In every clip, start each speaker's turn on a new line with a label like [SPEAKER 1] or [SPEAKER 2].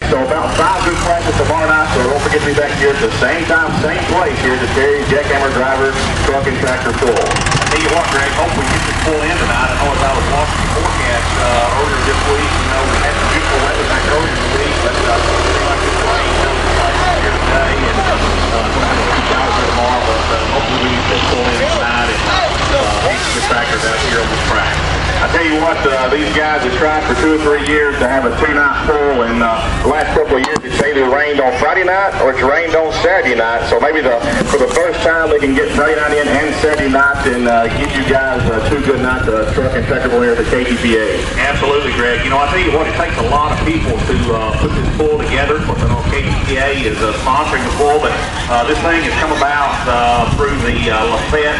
[SPEAKER 1] So about 5 good practice tomorrow night, so don't forget to be back here at the same time, same place here to Terry Jackhammer Driver Truck and Tractor Pull.
[SPEAKER 2] I tell you what, Greg, hope we get this pull in tonight. I know as I was watching the forecast earlier this week, we had some beautiful weather back earlier this week, but it seems like this rain comes here today, and going to have a few showers here tomorrow, but hopefully we get this pull in tonight and get the tractors out here on the track.
[SPEAKER 1] I tell you what, these guys have tried for 2 or 3 years to have a 2-night pull, and the last couple of years it's either rained on Friday night or it's rained on Saturday night. So maybe for the first time they can get Friday night in and Saturday night and give you guys 2 good nights of truck and tractor pull here at the KTPA.
[SPEAKER 2] Absolutely, Greg. I tell you what, it takes a lot of people to put this pull together. Of course, I know KTPA is sponsoring the pull, but this thing has come about through the Lafayette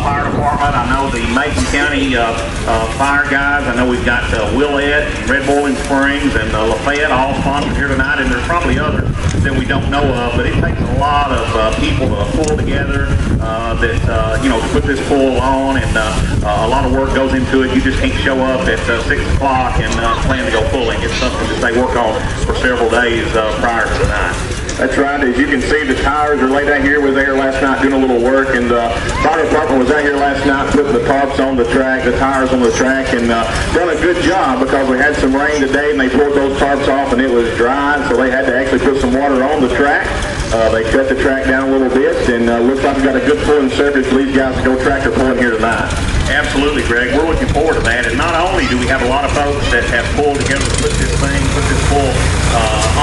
[SPEAKER 2] Fire Department. I know the Macon County Fire guys. I know we've got Willett, Red Boiling Springs, and Lafayette all sponsored here tonight, and there's probably others that we don't know of, but it takes a lot of people to pull together to put this pull on, and a lot of work goes into it. You just can't show up at 6 o'clock and plan to go pulling. It's something that they work on for several days prior to tonight.
[SPEAKER 1] That's right. As you can see, the tires are laid out here. We were there last night doing a little work, and the fire department was out here last night putting the tarps on the track, the tires on the track, and done a good job because we had some rain today, and they pulled those tarps off, and it was dry, so they had to actually put some water on the track. They cut the track down a little bit, and looks like we got a good pulling surface for these guys to go tractor pulling here tonight.
[SPEAKER 2] Absolutely, Greg. We're looking forward to that. And not only do we have a lot of folks that have pulled together to put this pull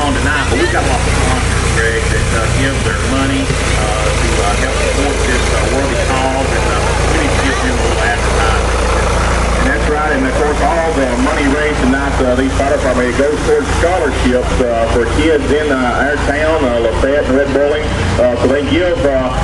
[SPEAKER 2] on tonight, but we've got a lot of sponsors, Greg, that give their money to help support this worthy cause, and we need to give them a little advertising.
[SPEAKER 1] And that's right, and of course all the money raised tonight, these fire department, it goes towards scholarships for kids in our town, Lafayette and Red Boiling. So they give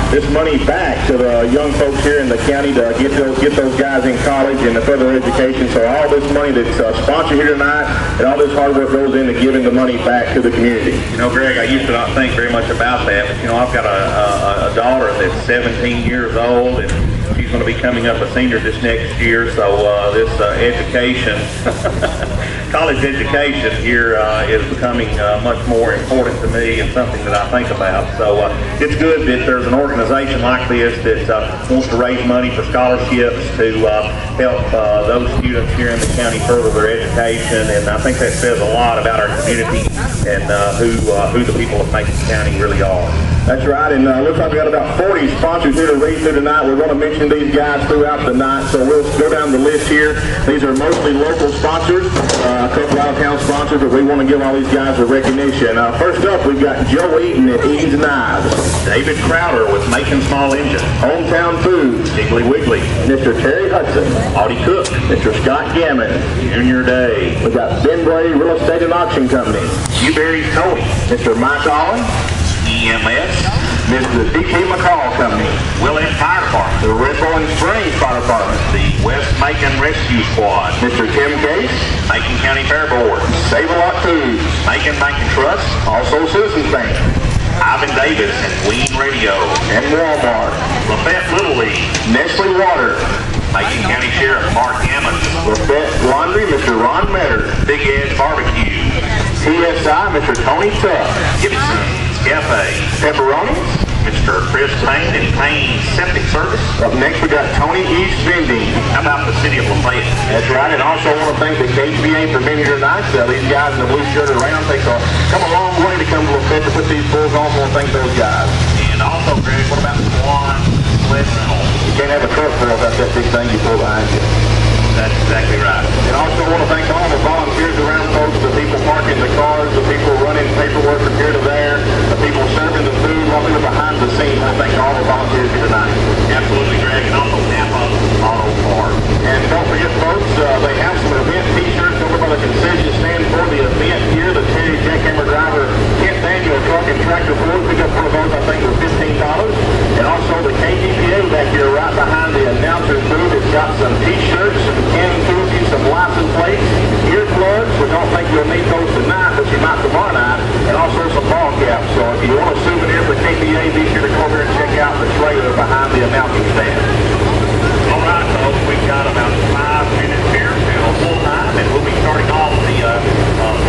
[SPEAKER 1] this money back to the young folks here in the county to get those guys in college and further education. So all this money that's sponsored here tonight and all this hard work goes into giving the money back to the community.
[SPEAKER 2] Greg, I used to not think very much about that, but I've got a daughter that's 17 years old, and she's going to be coming up a senior this next year, so this education, college education here is becoming much more important to me and something that I think about. So it's good that there's an organization like this that wants to raise money for scholarships to help those students here in the county further their education, and I think that says a lot about our community and who the people of Macon County really are.
[SPEAKER 1] That's right, and looks like we got about 40 sponsors here to read through tonight. We're going to mention these guys throughout the night, so we'll go down the list here. These are mostly local sponsors, a couple out-of-town sponsors, but we want to give all these guys a recognition. First up, we've got Joe Eaton at Eaton's Knives.
[SPEAKER 2] David Crowder with Macon Small Engine.
[SPEAKER 1] Hometown Foods.
[SPEAKER 2] Piggly Wiggly.
[SPEAKER 1] Mr. Terry Hudson.
[SPEAKER 2] Audie Cook.
[SPEAKER 1] Mr. Scott Gammon.
[SPEAKER 2] Junior Day.
[SPEAKER 1] We've got Ben Brady Real Estate and Auction Company.
[SPEAKER 2] Uberry's Cody.
[SPEAKER 1] Mr. Mike Allen.
[SPEAKER 2] EMS.
[SPEAKER 1] Mr. D.K. McCall Company.
[SPEAKER 2] Willett Fire Department.
[SPEAKER 1] The Red Boiling Springs Fire Department.
[SPEAKER 2] The West Macon Rescue Squad.
[SPEAKER 1] Mr. Tim Case.
[SPEAKER 2] Macon County Fair Board.
[SPEAKER 1] Save-A-Lot Foods.
[SPEAKER 2] Macon Bank and Trust.
[SPEAKER 1] Also Citizens Bank.
[SPEAKER 2] Ivan Davis and Ween Radio.
[SPEAKER 1] And Walmart.
[SPEAKER 2] Lafayette Little League.
[SPEAKER 1] Nestle Water.
[SPEAKER 2] Macon County Sheriff Mark Hammond.
[SPEAKER 1] Lafayette Laundry, Mr. Ron Metter.
[SPEAKER 2] Big Edge Barbecue.
[SPEAKER 1] TSI, Mr. Tony Tuck.
[SPEAKER 2] Gibson's Cafe.
[SPEAKER 1] Pepperonis.
[SPEAKER 2] Mr. Chris Payne and Payne Septic Service.
[SPEAKER 1] Up next we got Tony East Vending.
[SPEAKER 2] How about the City of Lafayette?
[SPEAKER 1] That's right, and also I want to thank the KTPA for being here tonight. These guys in the blue shirt around come a long way to come to Lafayette to put these bulls on. I want to thank those guys.
[SPEAKER 2] And also, Greg, what about the Swan Sled Rental?
[SPEAKER 1] You can't have a truck full without that big thing you pull behind you.
[SPEAKER 2] That's exactly right.
[SPEAKER 1] And also want to thank all the volunteers around, folks, the people parking the cars, the people running paperwork from here to there, the people serving the food while they're behind the scenes. I thank all the volunteers here tonight.
[SPEAKER 2] Absolutely, Greg. And also Napa Auto Parts.
[SPEAKER 1] And don't forget, folks, they have some event t-shirts over by the concession stand for the event here. The Terry Jackhammer Driver Kent Daniel Truck and Tractor Pull. Pick up one of those, I think, for $15. And also the KTPA back here right behind the announcer's booth. It's got some t-shirts, some canning koozies, some license plates, earplugs. We don't think you'll need those tonight, but you might tomorrow night, and also some ball caps. So if you want a souvenir for KPA, be sure to go over and check out the trailer behind the announcing stand.
[SPEAKER 2] All right, folks, we've got about 5 minutes here till full time, and we'll be starting off the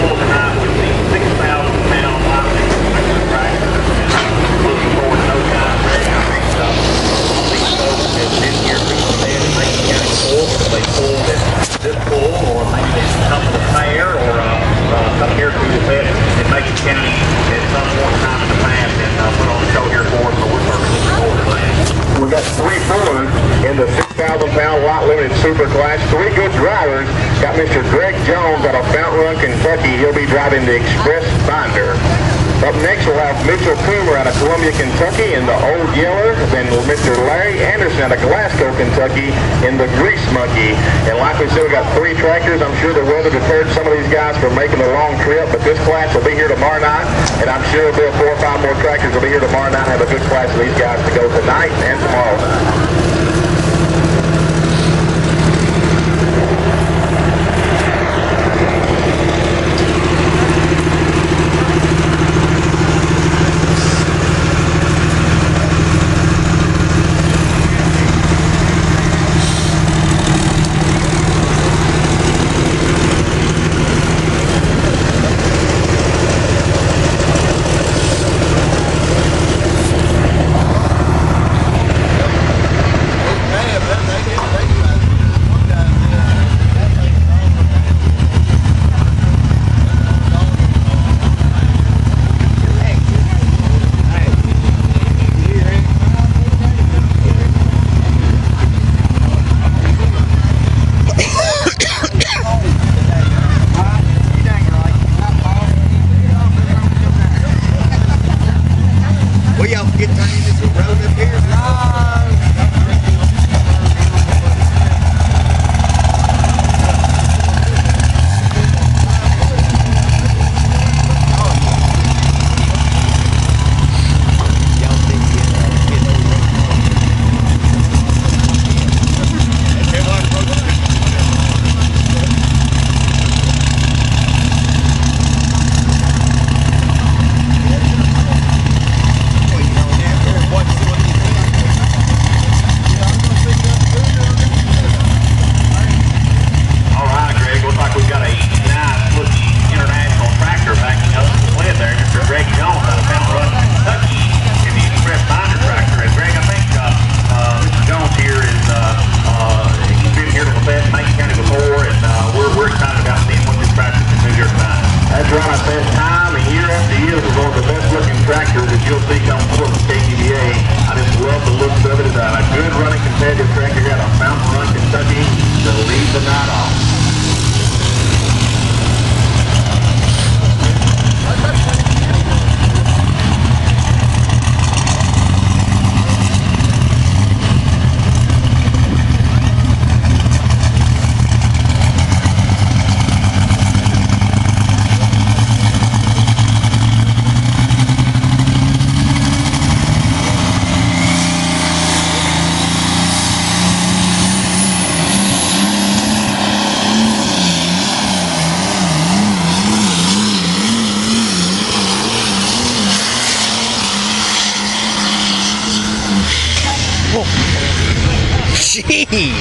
[SPEAKER 2] full tonight with the 6,000
[SPEAKER 1] got Mr. Greg Jones out of Fountain Run, Kentucky. He'll be driving the Express Binder. Up next, we'll have Mitchell Coomer out of Columbia, Kentucky in the Old Yeller. Then Mr. Larry Anderson out of Glasgow, Kentucky in the Grease Monkey. And like we said, we got 3 tractors. I'm sure the weather deterred some of these guys from making a long trip, but this class will be here tomorrow night. And I'm sure there'll be 4 or 5 more tractors will be here tomorrow night and have a good class of these guys to go tonight and tomorrow night.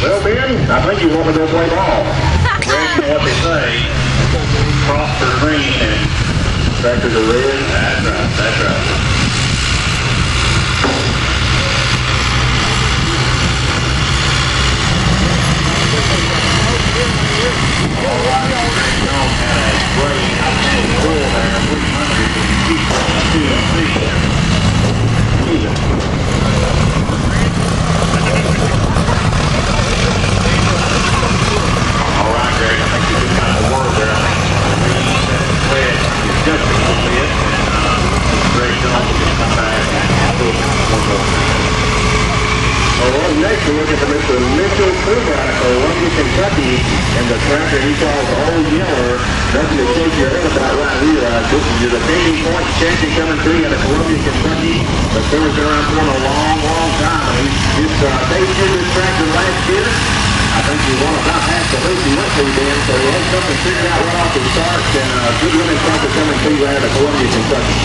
[SPEAKER 1] Well, Ben, I think you want to go play ball.
[SPEAKER 2] Greg, you know what they say, cross are green and tractors are red. That's right, that's right. All right, Greg Jones had a great outstanding goal there, 300 and keep All right, Greg, I think you did kind of a word there. I think Fred is judging a little bit, and Greg Jones will come back and put one more.
[SPEAKER 1] All right, next we're looking for Mr. Mitchell Coomer out of Columbia, Kentucky, and the tractor he calls Old Yeller. Nothing to shake your head about right here. This is your defending point champion coming through out of Columbia, Kentucky. The Coomer's been around for a long, long time. He just debuted this tractor last year. I think he won about half the race he went through then, so he had something figured out right off the start, and good winning tractor coming through out of Columbia, Kentucky.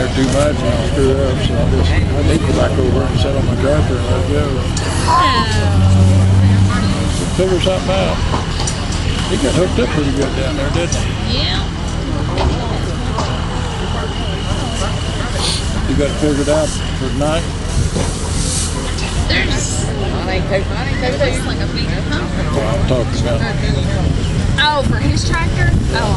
[SPEAKER 3] there too much and I'll screw up, so I need to go back over and sit on my carpet and let go. Figure something out. He got hooked up pretty good down there, didn't he?
[SPEAKER 4] Yeah.
[SPEAKER 3] You got it figured out for tonight?
[SPEAKER 4] There's like a big pump.
[SPEAKER 3] Well, I'm talking about.
[SPEAKER 4] Oh, for his tractor? Oh,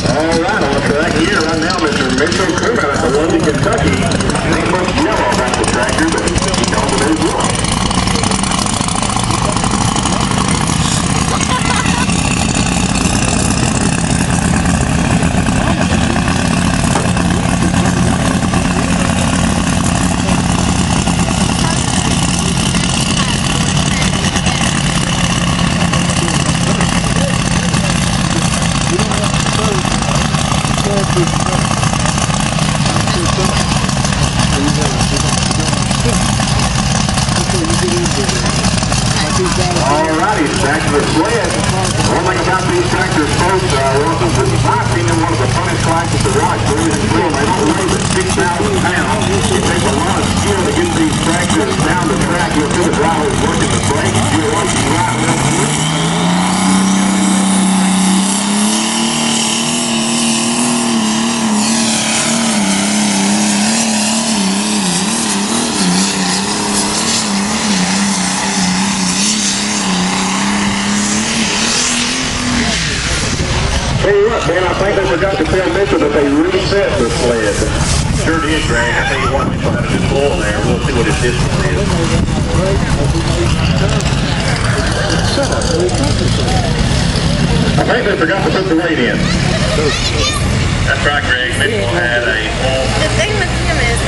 [SPEAKER 1] All right, on the track here right now, Mr. Mitchell Crew out of London, Kentucky. Ain't much yellow about the tractor, but he's on the new one. Alrighty, back to the sled. One thing about these tractors, folks, in my opinion, one of the funnest tractors to watch. They don't weigh but 6,000 pounds. It takes a lot of skill to get these tractors down the track. You'll see the drivers working the brakes. You're watching right now. Tell you what, Ben, I think they forgot to tell Mitchell that they reset the sled.
[SPEAKER 2] Sure did, Greg. I tell you what, Mitchell had a good pull there. We'll see what his distance is.
[SPEAKER 1] I think they forgot to put the weight in.
[SPEAKER 2] That's right, Greg. Mitchell had a pull.
[SPEAKER 4] the thing with him is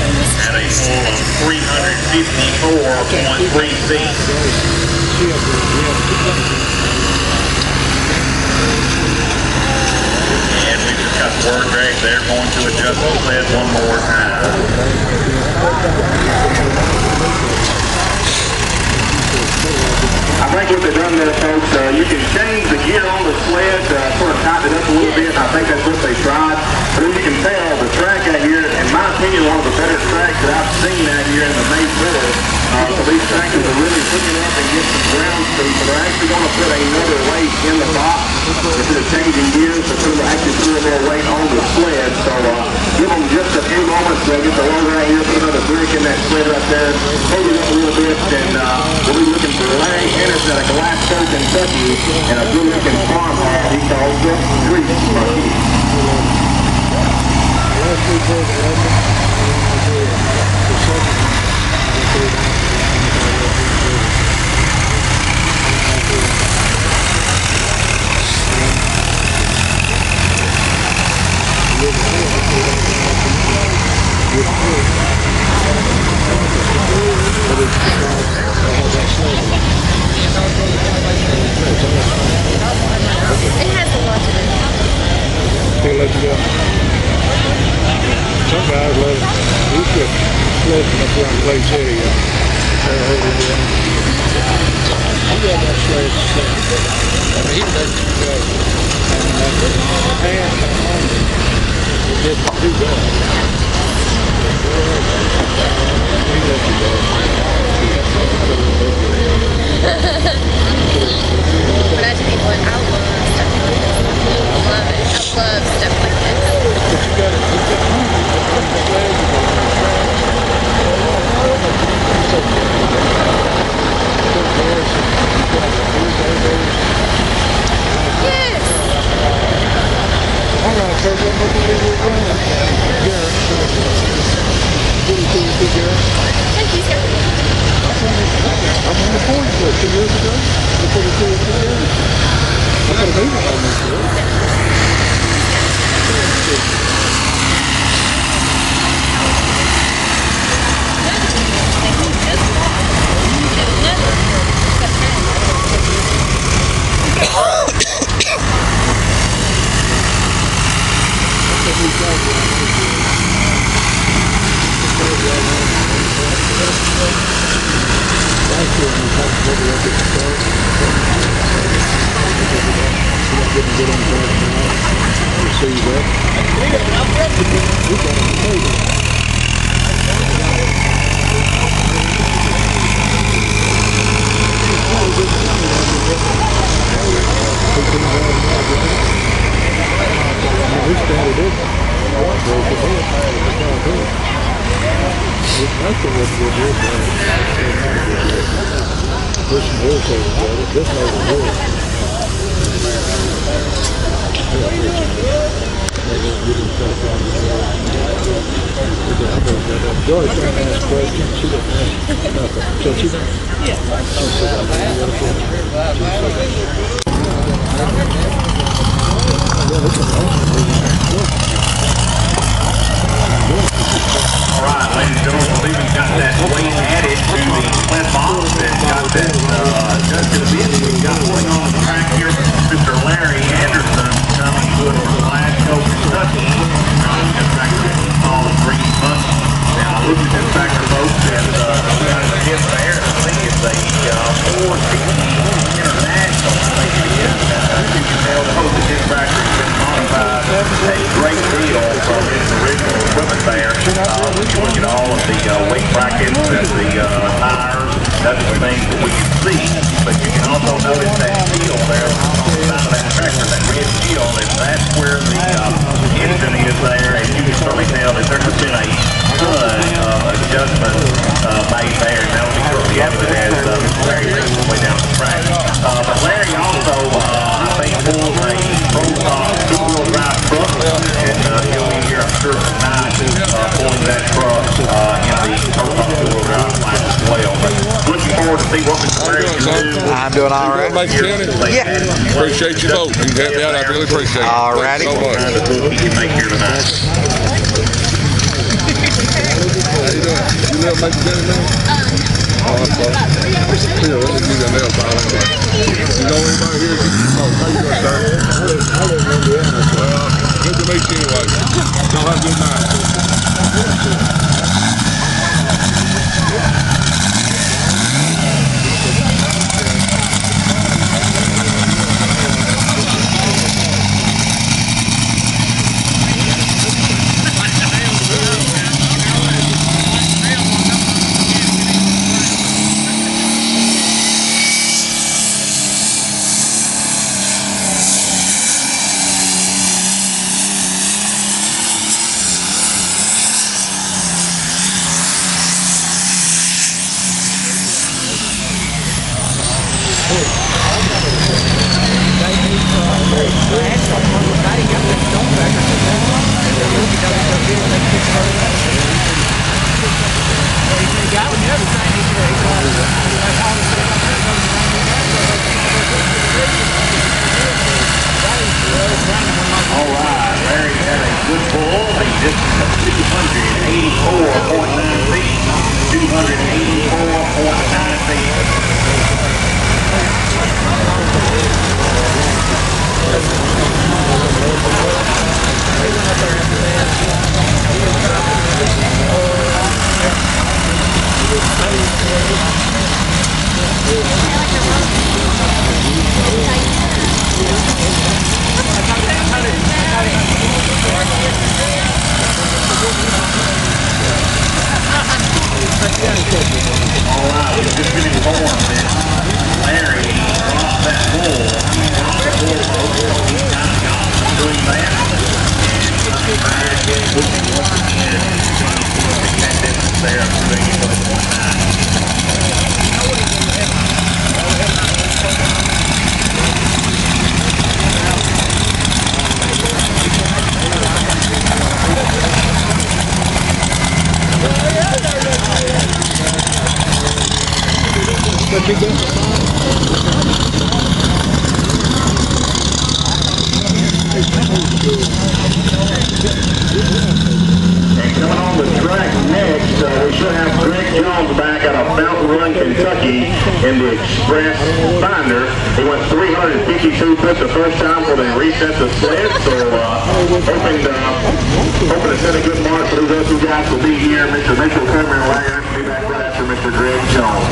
[SPEAKER 2] Had a pull of 354.3 feet. And we just got the word, Greg, they're going to adjust the sled one more time.
[SPEAKER 1] I think what they've done there, folks, you can change the gear on the sled, sort of tighten it up a little bit, and I think that's what they tried. But as you can tell, the track out here, in my opinion, one of the better tracks that I've seen out here in the May Forest. So these tractors are really hooking up and getting some ground speed, so they're actually going to put another weight in the box instead of changing gears, so they'll actually put a little weight on the sled. So give them just a few moments to get the load right here, put another brick in that sled right there, hold it up a little bit, and we'll be looking for Larry Henderson out of Glasgow, Kentucky, and a good-looking farmhouse he calls the Grease Monkey.
[SPEAKER 4] it has a lot to do.
[SPEAKER 3] They let you go. Some guys let it. You could sled up around Clay City. They're holding it in. You got that sled. I mean, he doesn't go. And it didn't do that. He let you go.
[SPEAKER 4] But I tell you what, I love stuff like this. I love it. I love stuff like this.
[SPEAKER 3] But you got
[SPEAKER 4] Yes.
[SPEAKER 3] all right, so what do you do?
[SPEAKER 4] Thank you, sir.
[SPEAKER 3] I'm on the point for 2 years ago. Before the 2 years. I could have made it on this year.
[SPEAKER 5] I'm doing all right. Yeah.
[SPEAKER 3] Appreciate your vote. You can help me out. I really appreciate it.
[SPEAKER 5] All righty.
[SPEAKER 3] Thank you so much. How you doing? You live in Macon County now? Oh, that's fine. Here, let me give you a nail file. You know anybody here? Oh, how you doing, sir? I live in Indiana. Well, good to meet you anyway. Y'all have a good night.
[SPEAKER 1] And coming on the track next, we should have Greg Jones back out of Fountain Run, Kentucky in the Express Binder. He went 352 foot the first time before they reset the sled. So hoping to set a good mark for those other two guys will be here. Mr. Mitchell Comer and Larry will be back right after Mr. Greg Jones.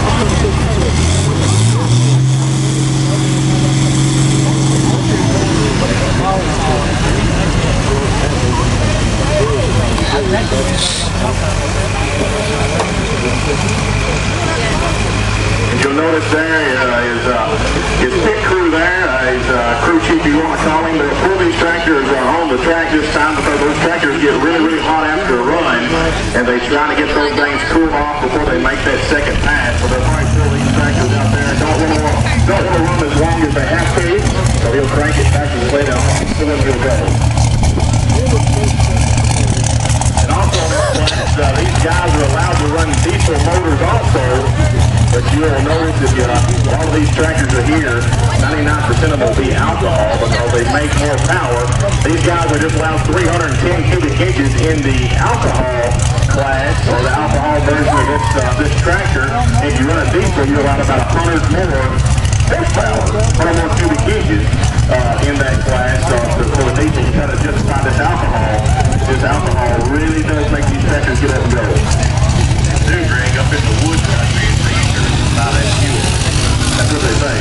[SPEAKER 1] And you'll notice there his pit crew there, his crew chief, you want to call him. They'll pull these tractors on the track this time because those tractors get really, really hot after a run, and they're trying to get those things cooled off before they make that second pass. So they'll probably pull these tractors out there. Don't want to run as long as they have to, so he'll crank it back to the plate off, and then he'll go. And also on this class, these guys are allowed to run diesel motors also, but you'll notice if all of these tractors are here, 99% of them will be alcohol because they make more power. These guys are just allowed 310 cubic inches in the alcohol class, or the alcohol version of this tractor. If you run a diesel, you're allowed about 100 more horsepower, 100 more cubic inches in that class. So for the diesel to kind of justify this alcohol really does make these tractors get up and go. Do Greg, up in the wood country, it's easier to buy that fuel. That's what they say.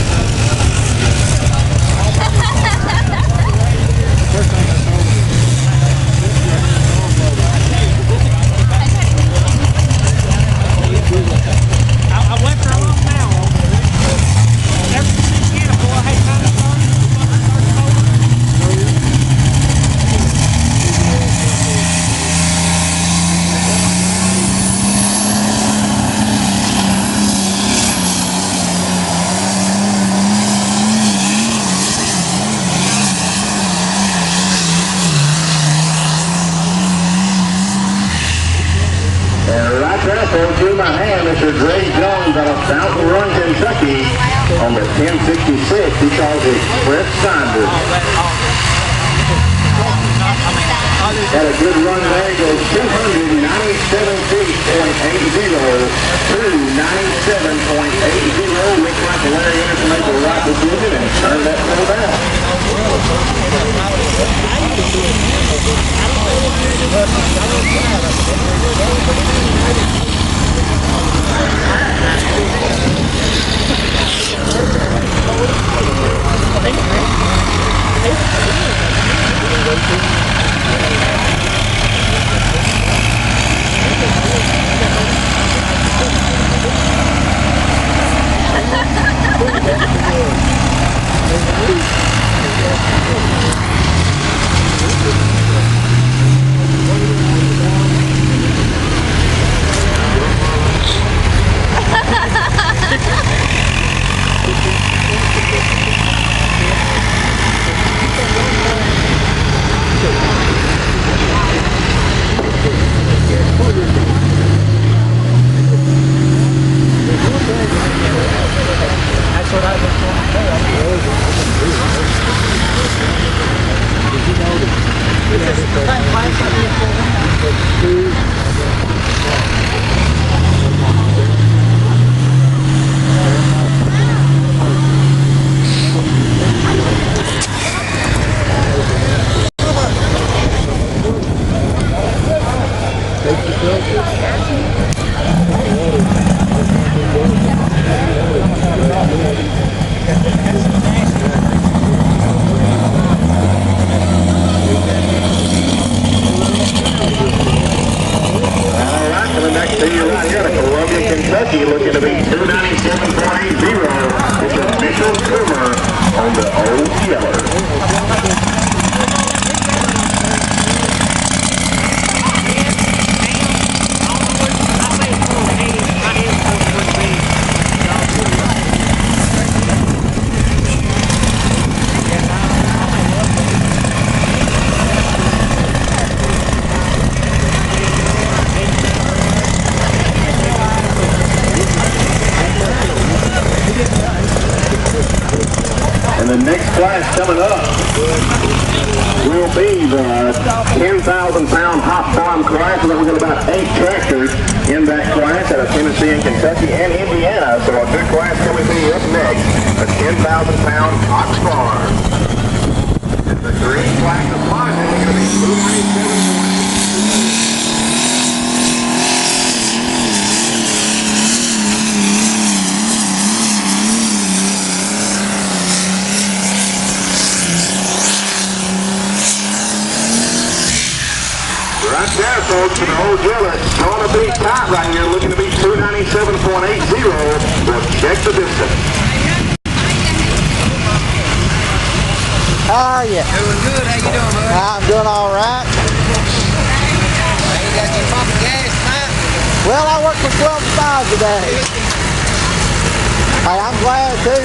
[SPEAKER 6] I went for a long now. Everything's mechanical. I hate kind of
[SPEAKER 1] To my hand, Mr. Greg Jones out of Fountain Run, Kentucky on the 1066. He calls it Express Binder. Had a good run there. He goes 297 feet, .80 to 97.80. Looks like Larry Anderson made the right decision and turned that pedal down. Kentucky looking to be 297.80. It's official Coomer on the Old Yeller. And the next class coming up, we'll will be the 10,000-pound hot farm class. We've got about 8 tractors in that class out of Tennessee and Kentucky and Indiana. So a good class coming to you up next, a 10,000-pound hot farm. And the green flag is flying. We're going to be moving 7 Right there, folks, and the whole deal is going to be tight right here, looking to be 297.80. We'll check the distance.
[SPEAKER 5] How are you?
[SPEAKER 6] Doing good. How you doing, bud?
[SPEAKER 5] I'm doing all right.
[SPEAKER 6] You got your pumping gas tonight?
[SPEAKER 5] Well, I work for 12 to 5 today. Hey, I'm glad too.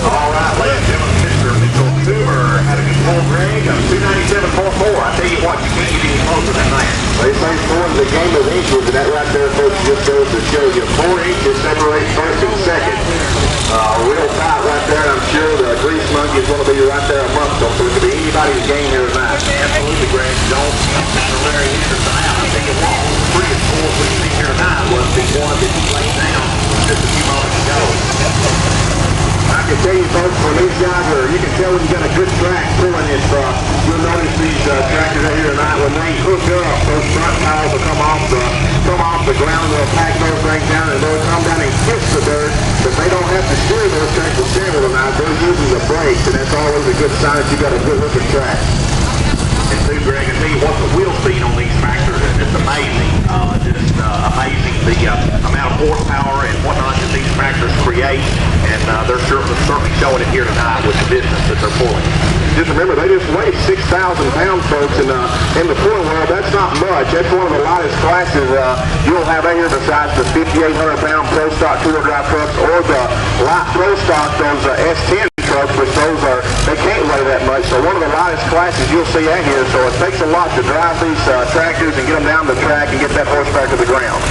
[SPEAKER 1] All right, ladies and gentlemen, Mr. Mitchell Toomer had a good pull, Greg, of 297.44. I tell you what, you can't get any closer than that. They say 4 is a game of inches, and that right there, folks, just goes to show you 4 inches separate first and second. Real tight right there. I'm sure the grease monkey is going to be right there amongst them, so it could be anybody's game here tonight. Absolutely, Greg. Don't Mr. Larry Henderson out. I tell you what, the prettiest pull we see here tonight was the one that he laid down just a few moments ago. I can tell you, folks, when these guys are, you can tell when you've got a good track pulling it from. You'll notice these tractors out here tonight, when they hook up, those front tires will come off the ground, they'll pack those things down, and they'll come down and kiss the dirt, but they don't have to steer those tracks with steering wheel tonight. They're using the brakes, and that's always a good sign that you've got a good looking track. And too, Greg, I tell you what, the wheel speed on these tractors is just amazing. Amazing the amount of horsepower and whatnot that these tractors create, and they're certainly showing it here tonight with the business that they're pulling. Just remember, they just weigh 6,000 pounds, folks, and in the pulling world, that's not much. That's one of the lightest classes you'll have out here besides the 5,800-pound Pro Stock two-wheel drive trucks or the light Pro Stock, those S10 trucks, which those are, they can't weigh that much. So one of the lightest classes you'll see out here. So it takes a lot to drive these tractors and get them down the track and get that horsepower to the ground.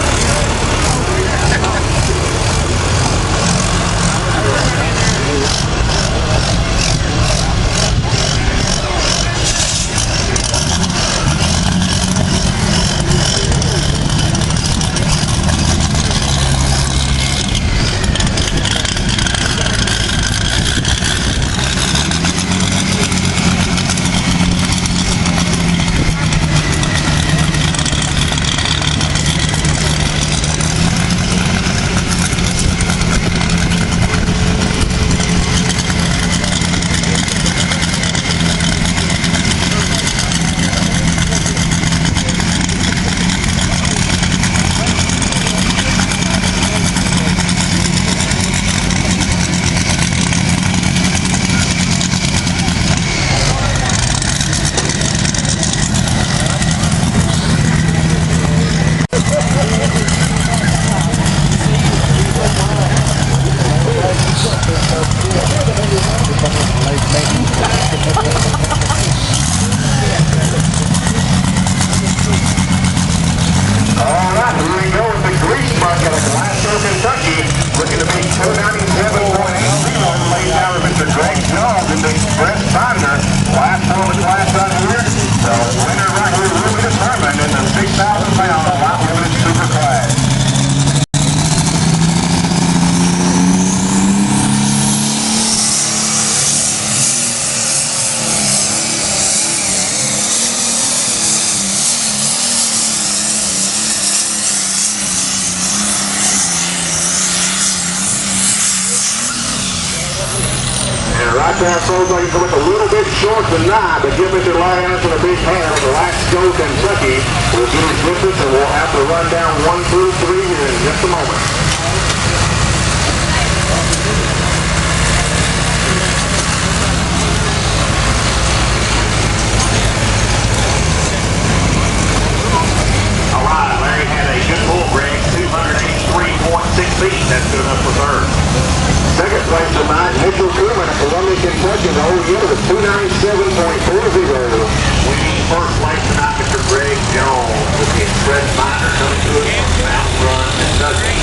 [SPEAKER 1] Kentucky, looking to be 297.80, laid down with Mr. Greg Jones in the Express Binder. Last one of the class right here. The winner right here will be determined in the 6,000-pound light limited super class. Right there, folks, like it's a little bit short tonight, but give Mr. Larry Anderson a big hand on the last go, Kentucky. We'll do his business, and we'll have to run down 1 through 3 here in just a moment. All right, Larry had a good pull, Greg, 283.6 feet. That's
[SPEAKER 2] good enough for third.
[SPEAKER 1] Second place tonight, Mitchell Truman at Columbia, Kentucky. The whole unit of 297.40.
[SPEAKER 2] Winning first place tonight, Mr. Greg Jones with the Express Miner coming to us from Mountain Run, Kentucky.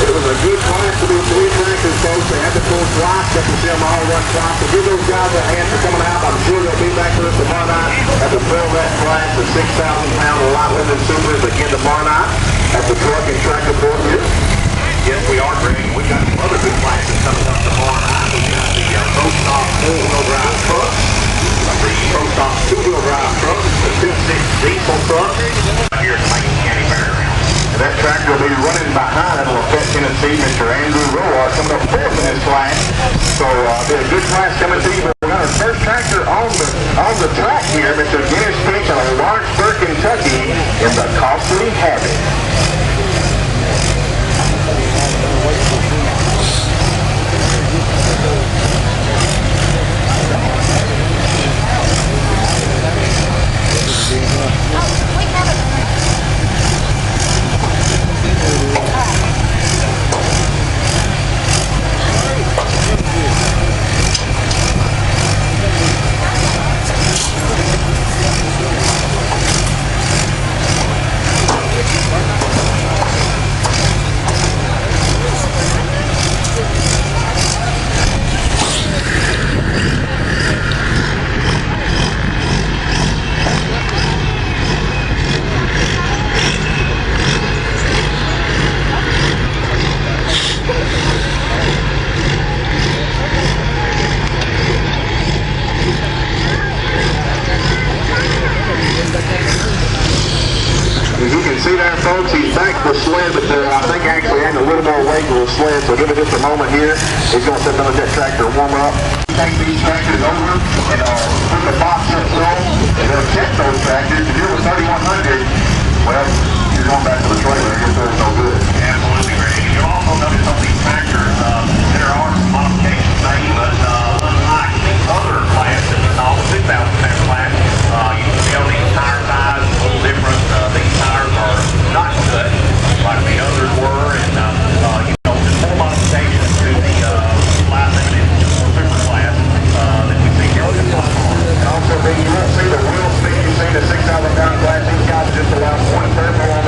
[SPEAKER 1] It was a good class to be three tractors, folks. They had to pull twice, got to see them all run twice. So give those guys a hand for coming out. I'm sure they'll be back with us tomorrow night at the full that class, the 6,000-pound light limited supers again tomorrow night at the truck and tractor port here.
[SPEAKER 2] Yes, we are, Greg. We've got some other good classes coming up tomorrow night. We've got the Pro-Stop 4-wheel drive truck, the Pro-Stop 2-wheel drive truck, the 2.6 diesel truck here at the Macon County FairGrounds.
[SPEAKER 1] And that tractor will be running behind Lafayette, Tennessee, Mr. Andrew Roar, coming up fourth in this class. So be a good class coming to you. But we got our first tractor on the track here, Mr. Dennis Pink out of Lawrenceburg, Kentucky, in the Costly Habit. Folks, he's back to the sled, but I think actually adding a little more weight to the sled, so give it just a moment here. He's going to sit down with that tractor and warm up. Take these tractors over and put the box up through, and they'll check those tractors. If you're with 3,100, well, you're going back to the trailer. I guess that's no good.
[SPEAKER 2] Absolutely, Greg. You'll also notice on these tractors, there are some modifications made, but unlike the other classes, all the 2,000-pound class, you can see all these tire sizes a little different. These tires are not cut like the others were, and just more modifications to the light limited super class that we see here on this platform.
[SPEAKER 1] And also, you won't see the wheel speed you see in the 6,000-pound class. These guys just allow one turbo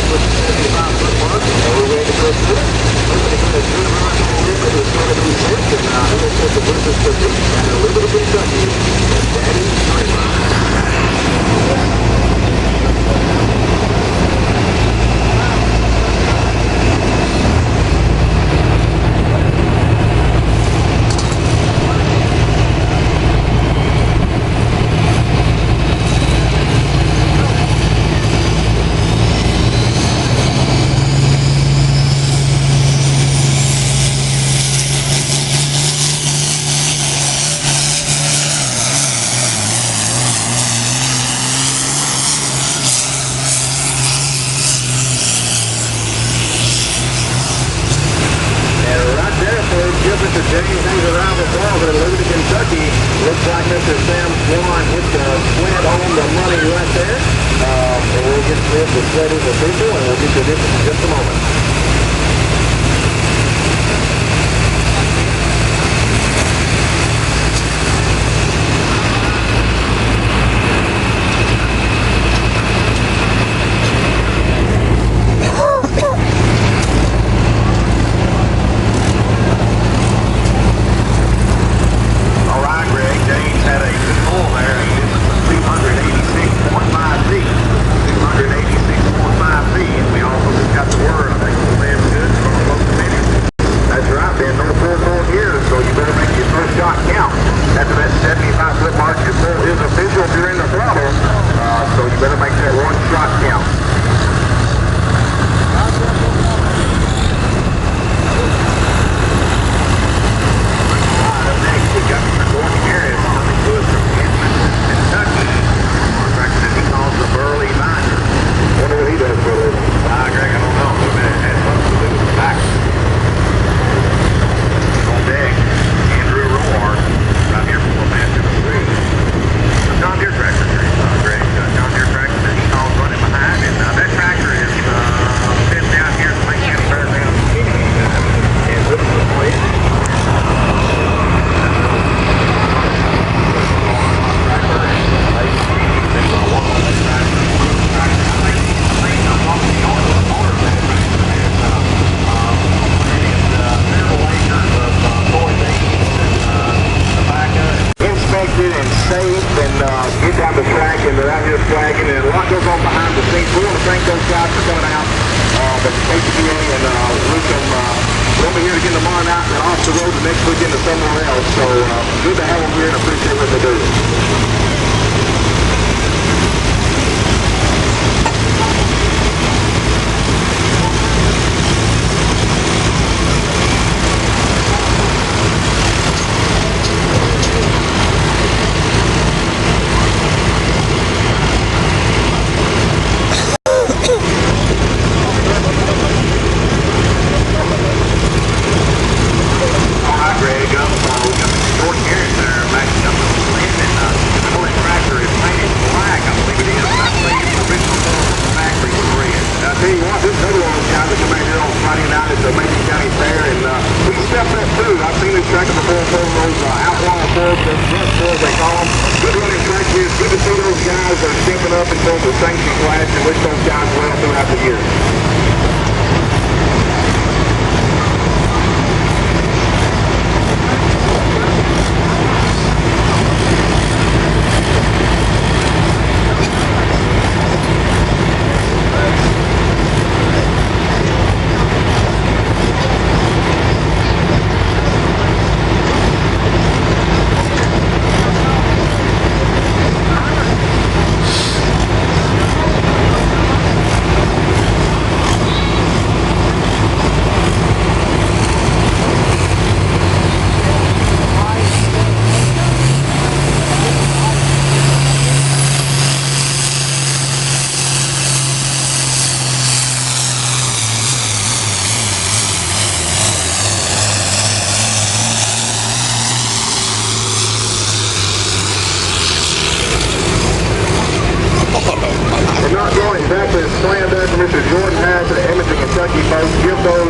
[SPEAKER 1] with the 75-foot mark. We're ready to proceed. Opening in the junior high limit is going to be six, and it'll take the versus to me and a little bit of Kentucky. And Daddy Draymond. Mr. James hangs around the ball, but Liberty, Kentucky looks like Mr. Sam Swan hit the slant on the money right there. And we'll get this to set his official, and we'll get to this in just a moment.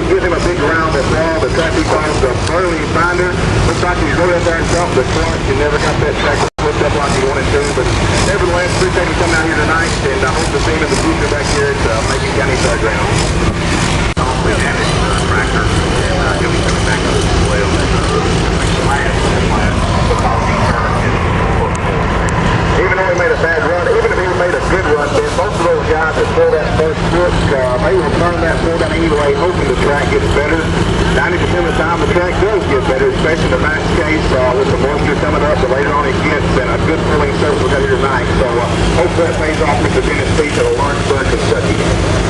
[SPEAKER 1] Give him a big round of applause. The track he calls the Burley Finder. Looks like he's going in there and jumped the clock. You never got that track. stuff like he wanted to. But nevertheless, appreciate him coming out here tonight, and I hope to see him in the future back here at Macon County FairGrounds.
[SPEAKER 2] We damaged the tractor, and he'll be coming back up as well.
[SPEAKER 1] Even though he made a bad run, even if he made a good run, then most of those guys that pull that first foot, they will turn that foot down anyway, hoping the track gets better. 90% of the time, the track does get better, especially in the max case with the moisture coming up. The later on it gets, and a good pulling surface we got here tonight. So hopefully that pays off with the Tennessee to the Lawrenceburg, Kentucky.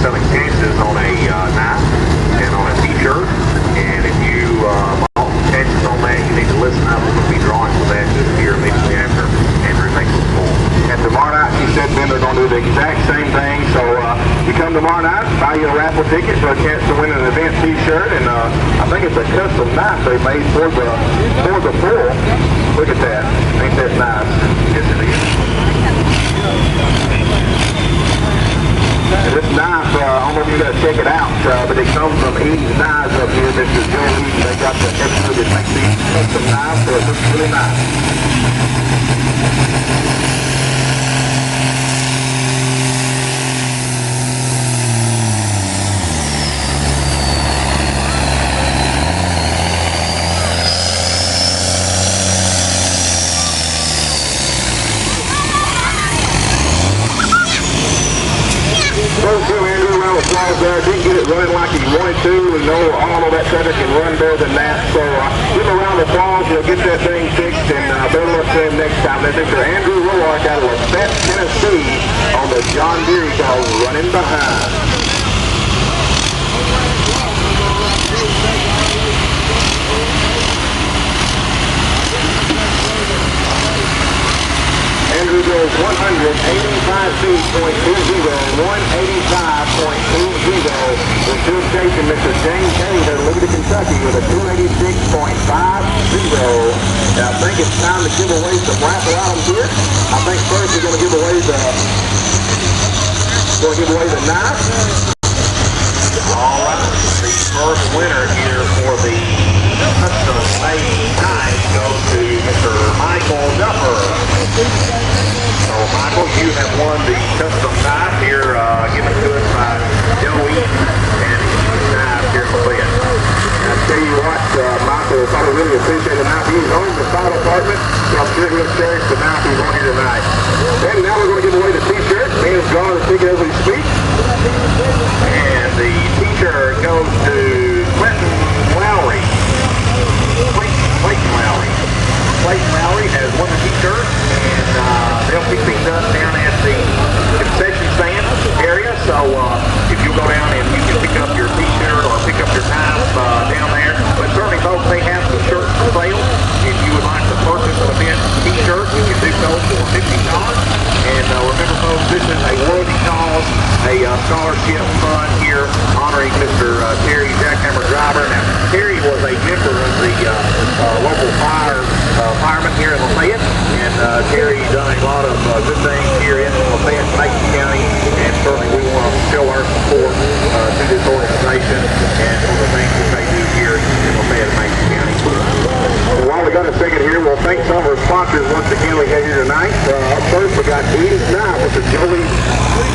[SPEAKER 1] selling chances on a knife and on a t-shirt, and if you said then they're going to do the exact same thing. So you come tomorrow night, buy you a raffle ticket for a chance to win an event T-shirt, and I think it's a custom knife they made for the pool. Look at that. Ain't that nice? Yes, it is. And this knife, I don't know if you got to check it out, but it comes from Eden's Knives up here, Mr. Joe Eden. They got the expert that makes these custom knives, so it looks really nice. Didn't get it running like he wanted to, and all of that traffic can run better than that. So give him a round of applause. He'll get that thing fixed, and better luck to him next time. That's Mr. Andrew Roark out of Lafayette, Tennessee, on the John Deere called Running Behind. Andrew goes 185 feet, .20, 185.20. The two station, Mr. James Hayes out of Liberty, Kentucky, with a 286.50. Now, I think it's time to give away some raffle items here. I think first we're going to give away the knife.
[SPEAKER 2] All right, the first winner here for the custom made knife goes to Mr. Michael Duffer. So, Michael, you have won the custom knife here, given to us by Joe Eaton and knife here for Lynn.
[SPEAKER 1] I tell you what, Michael will probably really appreciate the knife. He's on the fire department, so I'm sure he'll cherish the knife he's on here tonight. And now we're going to give away the t-shirt. Man's gone to take it as we speak.
[SPEAKER 2] And the t-shirt goes to Clinton Lowry. Clayton Lowry. Clayton Lowry has won the t-shirt, and they'll pick these up down at the concession stand area. So if you go down and you can pick up your t-shirt or pick up your knife down there. But certainly, folks, they have the shirts for sale. If you would like to purchase an event t-shirt, you can do so for $50. And remember, folks, this is a worthy cause, a scholarship fund here honoring Mr. Terry Jackhammer Driver. Now, Terry was a member of the local firemen here in Lafayette, and Terry's done a lot of good things here in Lafayette, Macon County, and certainly we want to show our support to this organization and for the things that they do here in Lafayette, Macon County.
[SPEAKER 1] Well, while we got a second here, we'll thank some of our sponsors once again we got here tonight. Up first, we got Eden's Knife, Mr. Joey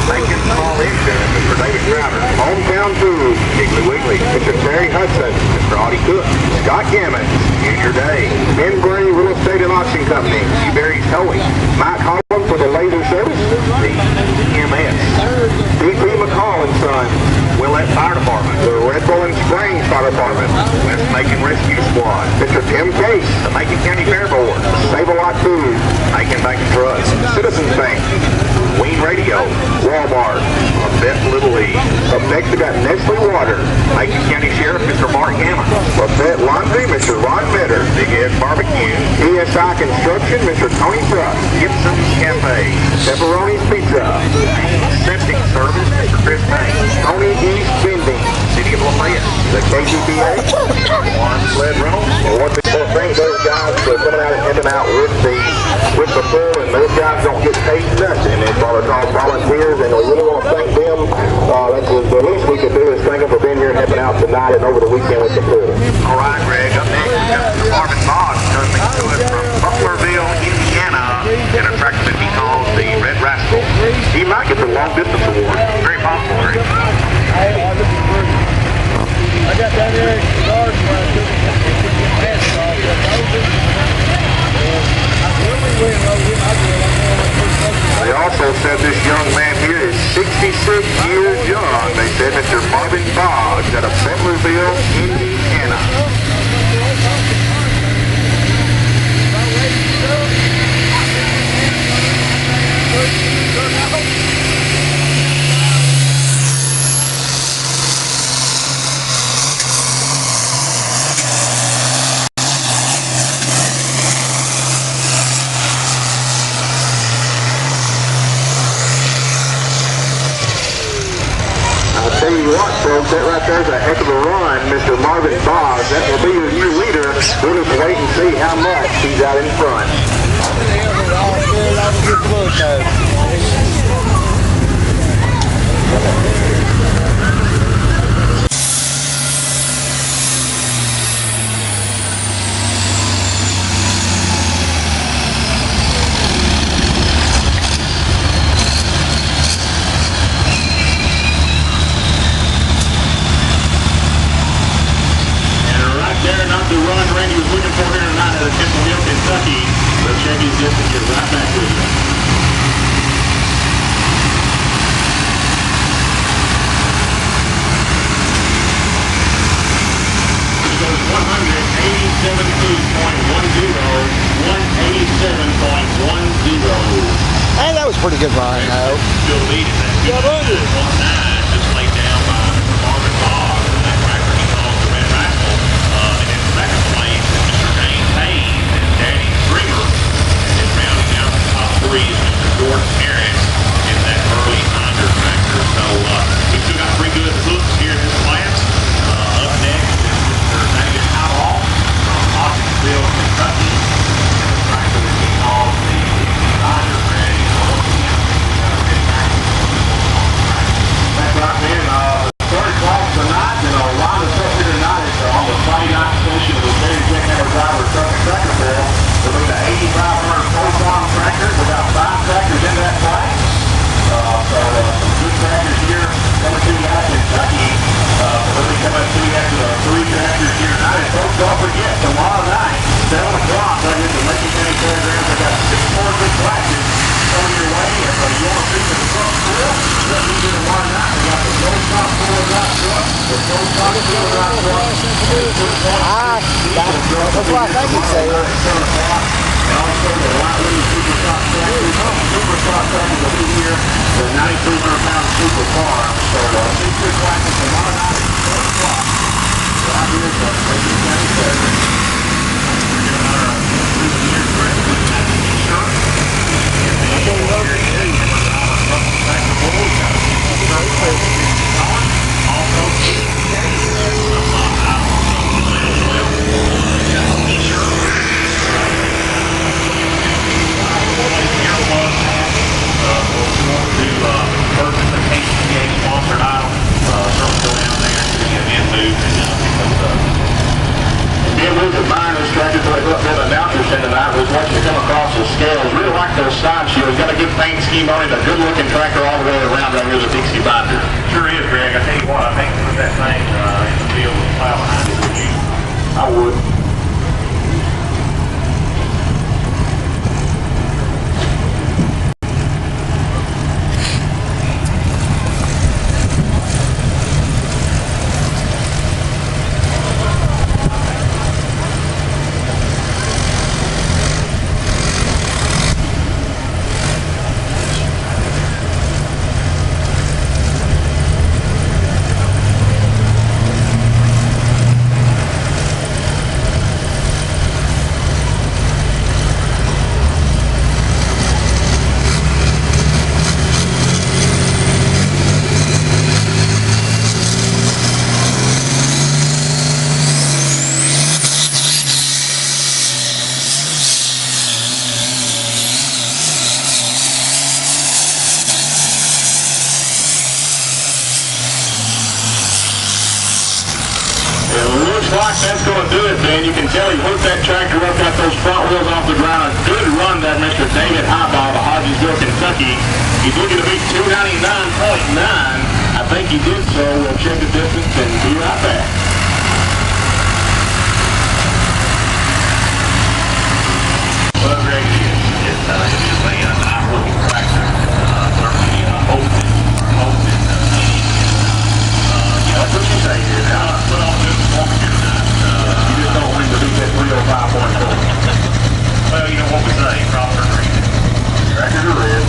[SPEAKER 2] Macon Coalition, Mr. David Driver.
[SPEAKER 1] Hometown Food,
[SPEAKER 2] Giggly Wiggly.
[SPEAKER 1] Mr. Terry Hudson,
[SPEAKER 2] Mr. Audie Cook.
[SPEAKER 1] Scott Gammon,
[SPEAKER 2] Junior Day.
[SPEAKER 1] Ben Bray Real Estate and Auction Company,
[SPEAKER 2] Berry's Towing.
[SPEAKER 1] Mike Holland for the laser service,
[SPEAKER 2] The EMS.
[SPEAKER 1] D.P. McCall and Son,
[SPEAKER 2] Willette Fire Department.
[SPEAKER 1] the Red Bull and Springs Fire Department,
[SPEAKER 2] West Macon Rescue Squad.
[SPEAKER 1] Mr. Tim Case,
[SPEAKER 2] The Macon County Fair Board.
[SPEAKER 1] Save-A-Lot Food,
[SPEAKER 2] Macon Bank and Trust.
[SPEAKER 1] Citizens Bank,
[SPEAKER 2] Ween Radio.
[SPEAKER 1] Walmart.
[SPEAKER 2] Best Little League.
[SPEAKER 1] Up next, we got Nestle Water,
[SPEAKER 2] Macon County Sheriff, Mr. Mark Hammond.
[SPEAKER 1] Lafayette Laundry, Mr. Ron Metter,
[SPEAKER 2] Big Ed Barbecue.
[SPEAKER 1] ESI Construction, Mr. Tony Truss,
[SPEAKER 2] Gibson's Cafe.
[SPEAKER 1] Pepperoni's Pizza,
[SPEAKER 2] Septic Service, Mr. Chris Payne.
[SPEAKER 1] Tony East Vending,
[SPEAKER 2] City of Lafayette.
[SPEAKER 1] the KGPA.
[SPEAKER 2] One Sled Rental.
[SPEAKER 1] Well, one thing, those guys are coming out and helping out with the pool, and those guys don't get paid nothing. It's what they're called volunteers, and we really want to thank them. That's the least we can do is thank them for being here and helping out tonight and over the weekend with the pool.
[SPEAKER 2] All right, Greg. Up next, we got Mr. Marvin Boggs coming to us from Butlerville, Indiana, in a track that he calls the Red Rascal.
[SPEAKER 1] He might get the long distance award.
[SPEAKER 2] Very popular.
[SPEAKER 6] I got that here at the garden where I took the mask off.
[SPEAKER 1] They also said this young man here is 66 years young. They said Mr. Marvin Boggs out of Butlerville, Indiana. what, folks, that right there's a heck of a run, Mr. Marvin Boggs. That will be the new leader. We'll just wait and see how much he's out in front.
[SPEAKER 2] Not the run Randy was looking for here tonight at Tennessee, Kentucky, but check his distance, get right back with you. He goes 187.10, 187.10.
[SPEAKER 5] Hey, that was a pretty good run, though.
[SPEAKER 2] Still leading that.
[SPEAKER 6] Yeah, run it.
[SPEAKER 2] 1-9, just laid down by Marvin Boggs, and that tractor he calls the Red Rascal. And in second place is Mr. James Hayes and Danny Dreamer. And then rounding out the top three is Mr. Jordan Harris in that early Honda tractor. So we've still got three good hooks here in this class. Up next is Mr. David Howell from Hawkinsville, Kentucky. The tractor that he calls the Honda Ready. That's right, man. Third class tonight, and a lot of stuff here tonight is on the Friday night session of the Terry Jackhammer driver truck and tractor pull. We're looking at 8,500 full-time tractors. We got 5 tractors in that class. Some good tractors here coming to you out of Kentucky. We'll be coming to you after the 3 tractors here tonight. And folks, don't forget, tomorrow night, 7 o'clock, right here at the Macon County FairGrounds, we got 6 more good classes coming your way. And so you want to see the truck pull, let me do tomorrow night. We got the no-stop pull-drive truck, the no-stop pull-drive truck.
[SPEAKER 5] That's what I think he's saying.
[SPEAKER 2] And also the light-weight super stock tractors. Super stock tractors will be here. The 9,300-pound super car. So 6 good classes tomorrow night at 7 o'clock. Right here at the Macon County FairGrounds. We're giving our souvenirs for everyone that has a t-shirt. And then here at Jackhammer Driver Truck and Tractor Pull, we've got a t-shirt on. Also, purchase a KCA sponsored item, certainly go down there to the event booth and pick those up. Being moved to buying this tractor to the announcer center tonight was watching it come across the scales. Really like those side shields. Got a good paint scheme on it, a good looking tractor all the way around right here, the Dixie binder. Sure is, Greg. I tell you what, I think put that thing in the field with a plow behind it, would you? I would. That's going to do it, man. You can tell he hooked that tractor up, got those front wheels off the ground. A good run that Mr. David Highball of Hodgesville, Kentucky. He's looking to beat 299.9. I think he did so. We'll check the distance and be right back. Well, Greg, it's just a nice looking tractor. Certainly hosted. That's what you say here. Now, let's put on this performance here tonight. You just don't want him to beat that 305.4. Well, you know what we say, crops are green. Crackers are red.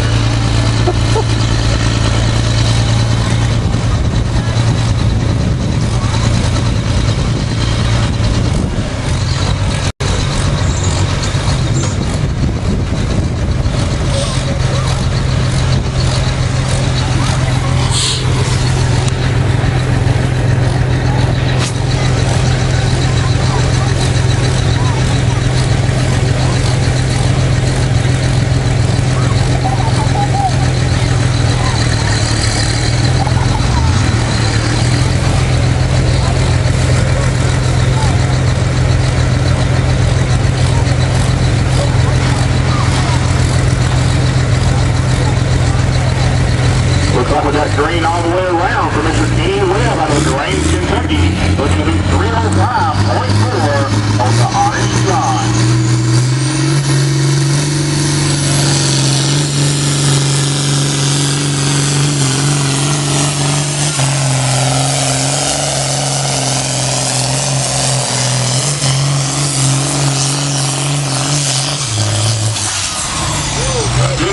[SPEAKER 1] up with that green all the way around for Mr. Kenny Webb out of Grange, Kentucky. Looking to be 305.4 on the orange line.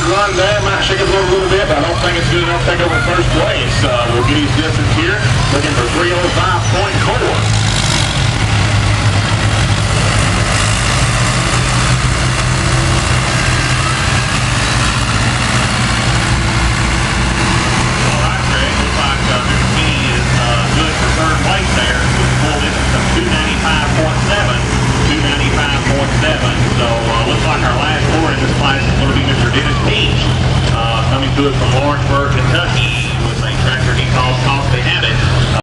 [SPEAKER 1] Run there, might shake it a little bit, but I don't think it's good enough to take over first place. We'll get his distance here, looking for 305.4.
[SPEAKER 2] Good from Lawrenceburg, Kentucky, with a tractor he calls Coffee Habit,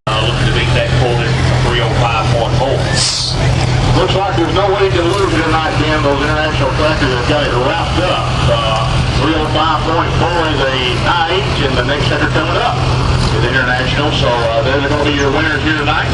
[SPEAKER 2] looking to beat that full distance of 305.4.
[SPEAKER 1] Looks like there's no way to lose tonight, Ken. Those international tractors have got it wrapped up. 305.4 is a IH, and the next tractor coming up is international. So they're going to be your winners here tonight.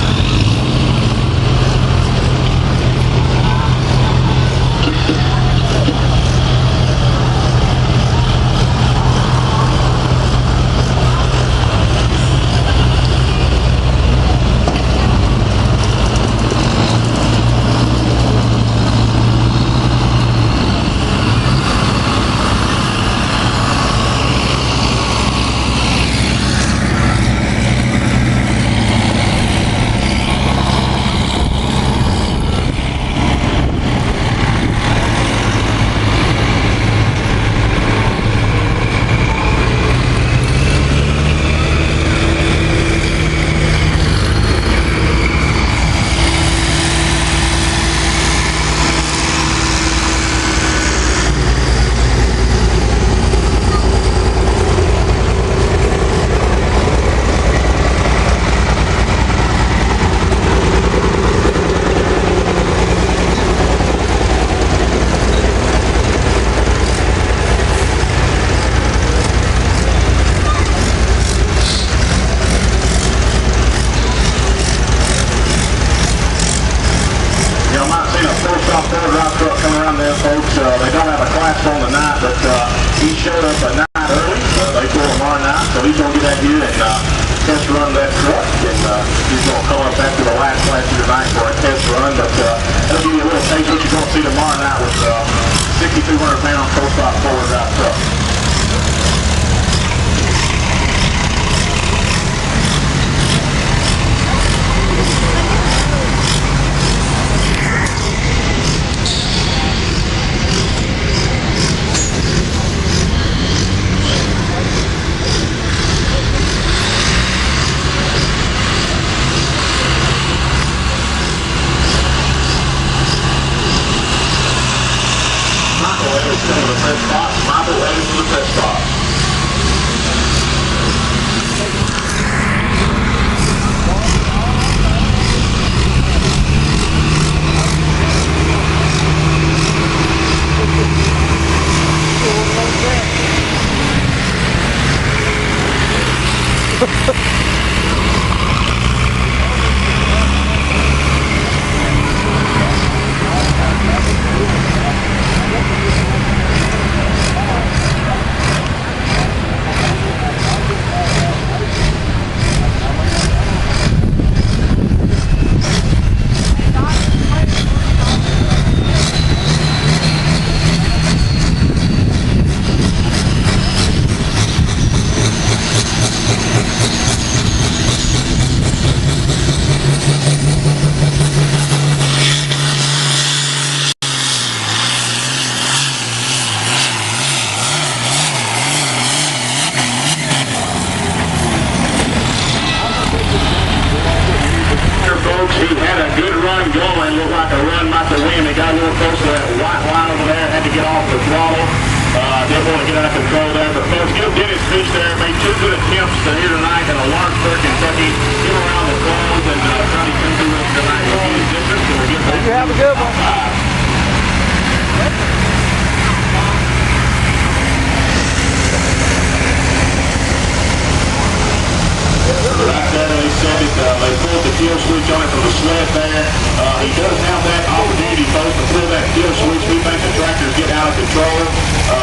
[SPEAKER 1] He does have that opportunity, folks, to pull that kill switch. We think the tractors get out of control.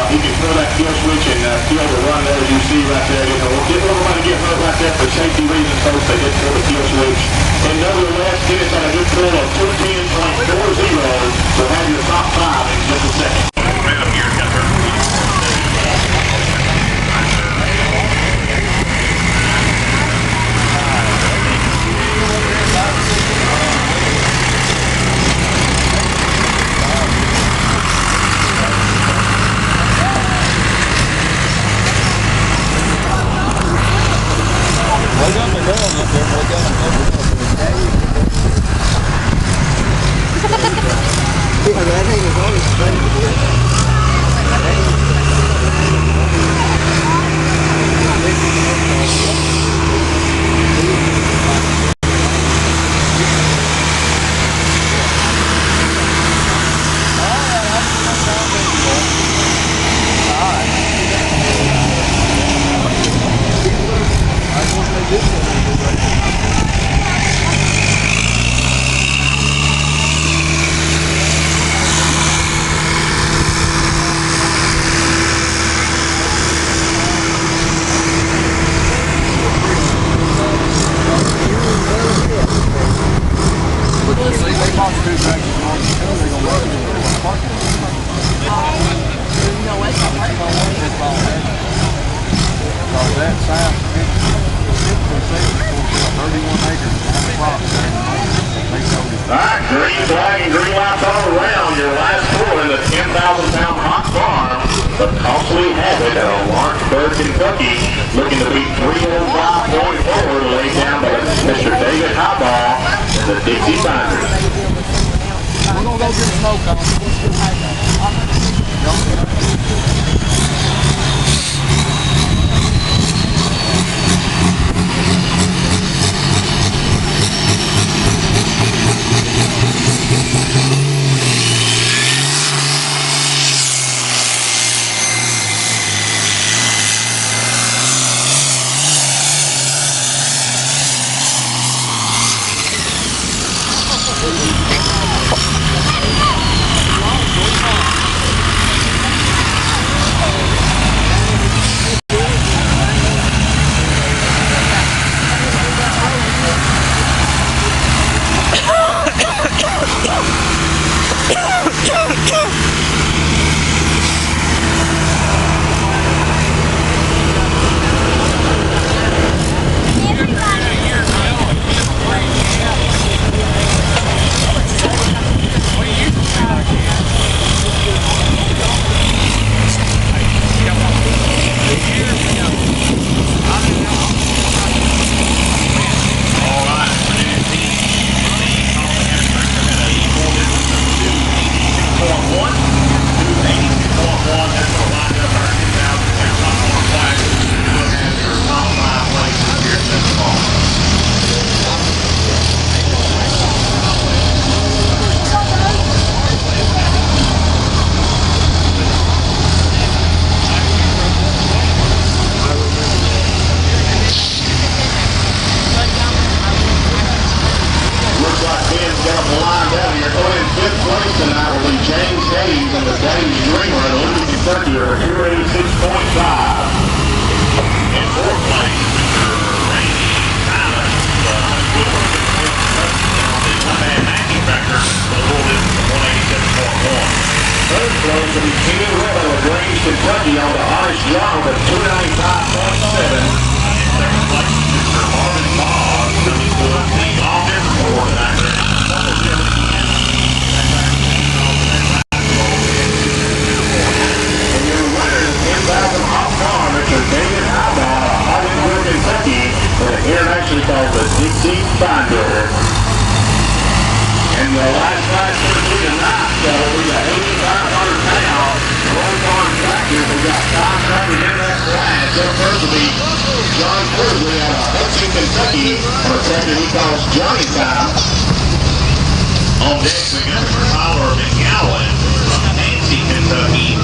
[SPEAKER 1] He can pull that kill switch and kill the run there, as you see right there. You know, we'll get everybody get hurt right there for safety reasons, folks. They did pull the kill switch. And nevertheless, Dennis had a good pull of 210.40. We'll have your top 5 in just a second.
[SPEAKER 2] Right up here, got her.
[SPEAKER 1] Alright, green flag and green lights all around. Your last pull in the 10,000-pound hot farm, the costly habit of Lawrenceburg, Kentucky, looking to beat 305.4, laid down by Mr. David Highball and the Dixie Binders.
[SPEAKER 6] We're going to go get a smoke on.
[SPEAKER 1] Kentucky on the honest job at 295.7. Second place, Mr. Marvin Boggs, coming to us the offense for tonight. And your winner is 10,000 hot farm, Mr. David Highball, Hollywood, Kentucky, with an internationally called the Dixie Binder. And the last night for tonight, we got 8,500 pounds. Roll farm tractors, we got 5 tractors in that class. Up first will be John Crisley out of Hudson, Kentucky, on a tractor he calls Johnny Time. On deck, we got Tyler McGowan from Nancy, Kentucky,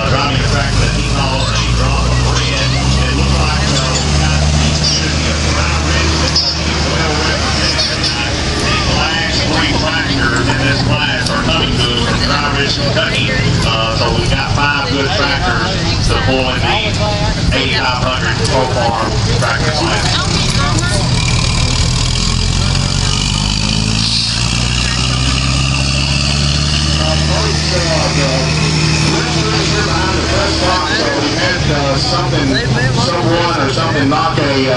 [SPEAKER 1] driving a tractor that he calls a drop of bread. It looks like we got the community of Brown Ridge, Kentucky, well represented tonight. The last 3 tractors
[SPEAKER 2] 2,500 pole farm tractor class.
[SPEAKER 1] Someone or something knock a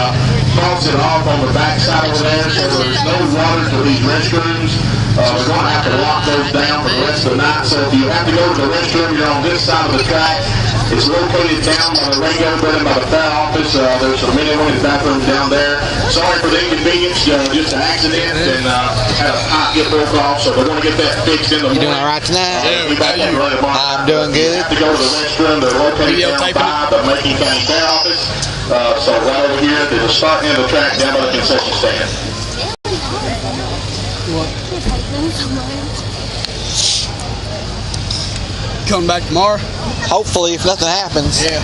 [SPEAKER 1] faucet off on the backside over there, so there's no water to these restrooms. We're going to have to lock those down for the rest of the night. So if you have to go to the restroom, you're on this side of the track. It's located down by the radio building by the fair office. There's some men and women's bathrooms down there. Sorry for the inconvenience, just an accident, and had a pipe get broke off, so we're going to get that fixed in the morning.
[SPEAKER 5] You doing all right tonight?
[SPEAKER 1] I'm
[SPEAKER 5] doing good.
[SPEAKER 1] Have to go to the restroom. They're located down by the Macon County Fair office. So right over here, there's a start end of the track down by the concession stand.
[SPEAKER 6] Coming back tomorrow?
[SPEAKER 5] Hopefully, if nothing happens.
[SPEAKER 6] Yeah.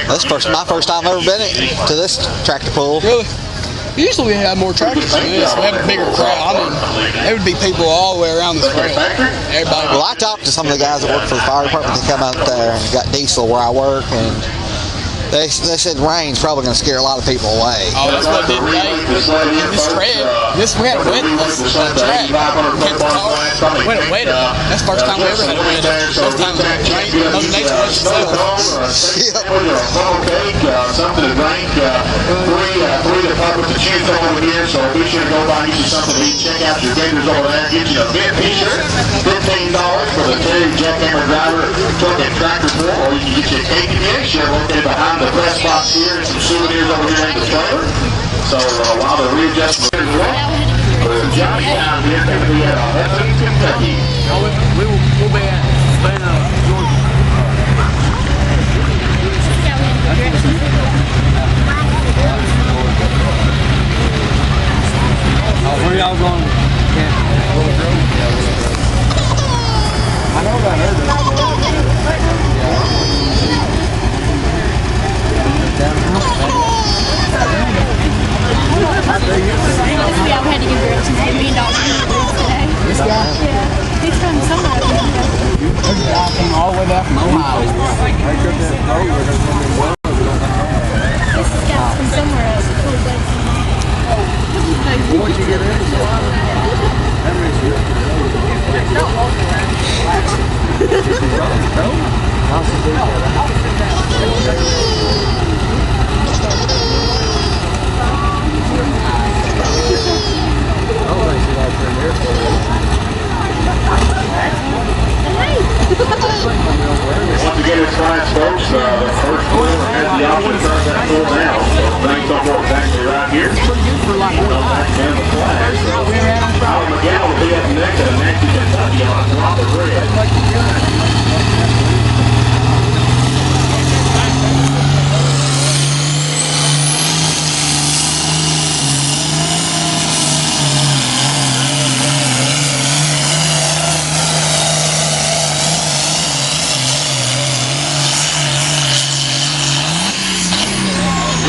[SPEAKER 5] That's my first time I've ever been to this tractor pull.
[SPEAKER 6] Really? Usually we have more tractors than this. We have a bigger crowd. I mean, there would be people all the way around this trail. Everybody.
[SPEAKER 5] Well, I talked to some of the guys that work for the fire department that come out there and got diesel where I work, and they said rain's probably going to scare a lot of people away.
[SPEAKER 6] Oh, that's what it did today. This trail, we had a wet track. Kept the car. We had a wet. That's the first time we ever had a wet. First time it rained. Mother Nature was itself.
[SPEAKER 1] Something to drink. Three departments to choose from over here, so be sure to go by and get you something to eat. Check out your vendors over there. Get you a big t-shirt. $15 for the Terry Jackhammer driver truck and tractor pull, or you can get you a cake and shirt located behind the press box here and some souvenirs over here in the trailer. So while the readjustment is on, Johnny down here going to be at Hudson, Kentucky.
[SPEAKER 6] We'll be at Savannah, Georgia. Where y'all going? I know I heard
[SPEAKER 4] Yeah, we had to give directions to $1 million today.
[SPEAKER 6] this guy.
[SPEAKER 4] Yeah, he's from somewhere.
[SPEAKER 6] There's a guy came all the way down from Ohio.
[SPEAKER 4] This guy's from somewhere else.
[SPEAKER 6] Once you get in,
[SPEAKER 1] Once again, it's fine, folks. The first quarter has the option to turn that full down. So things don't work exactly right here. And the flag. Howard McGowan will be up next at a Nancy, Kentucky on a drop of red.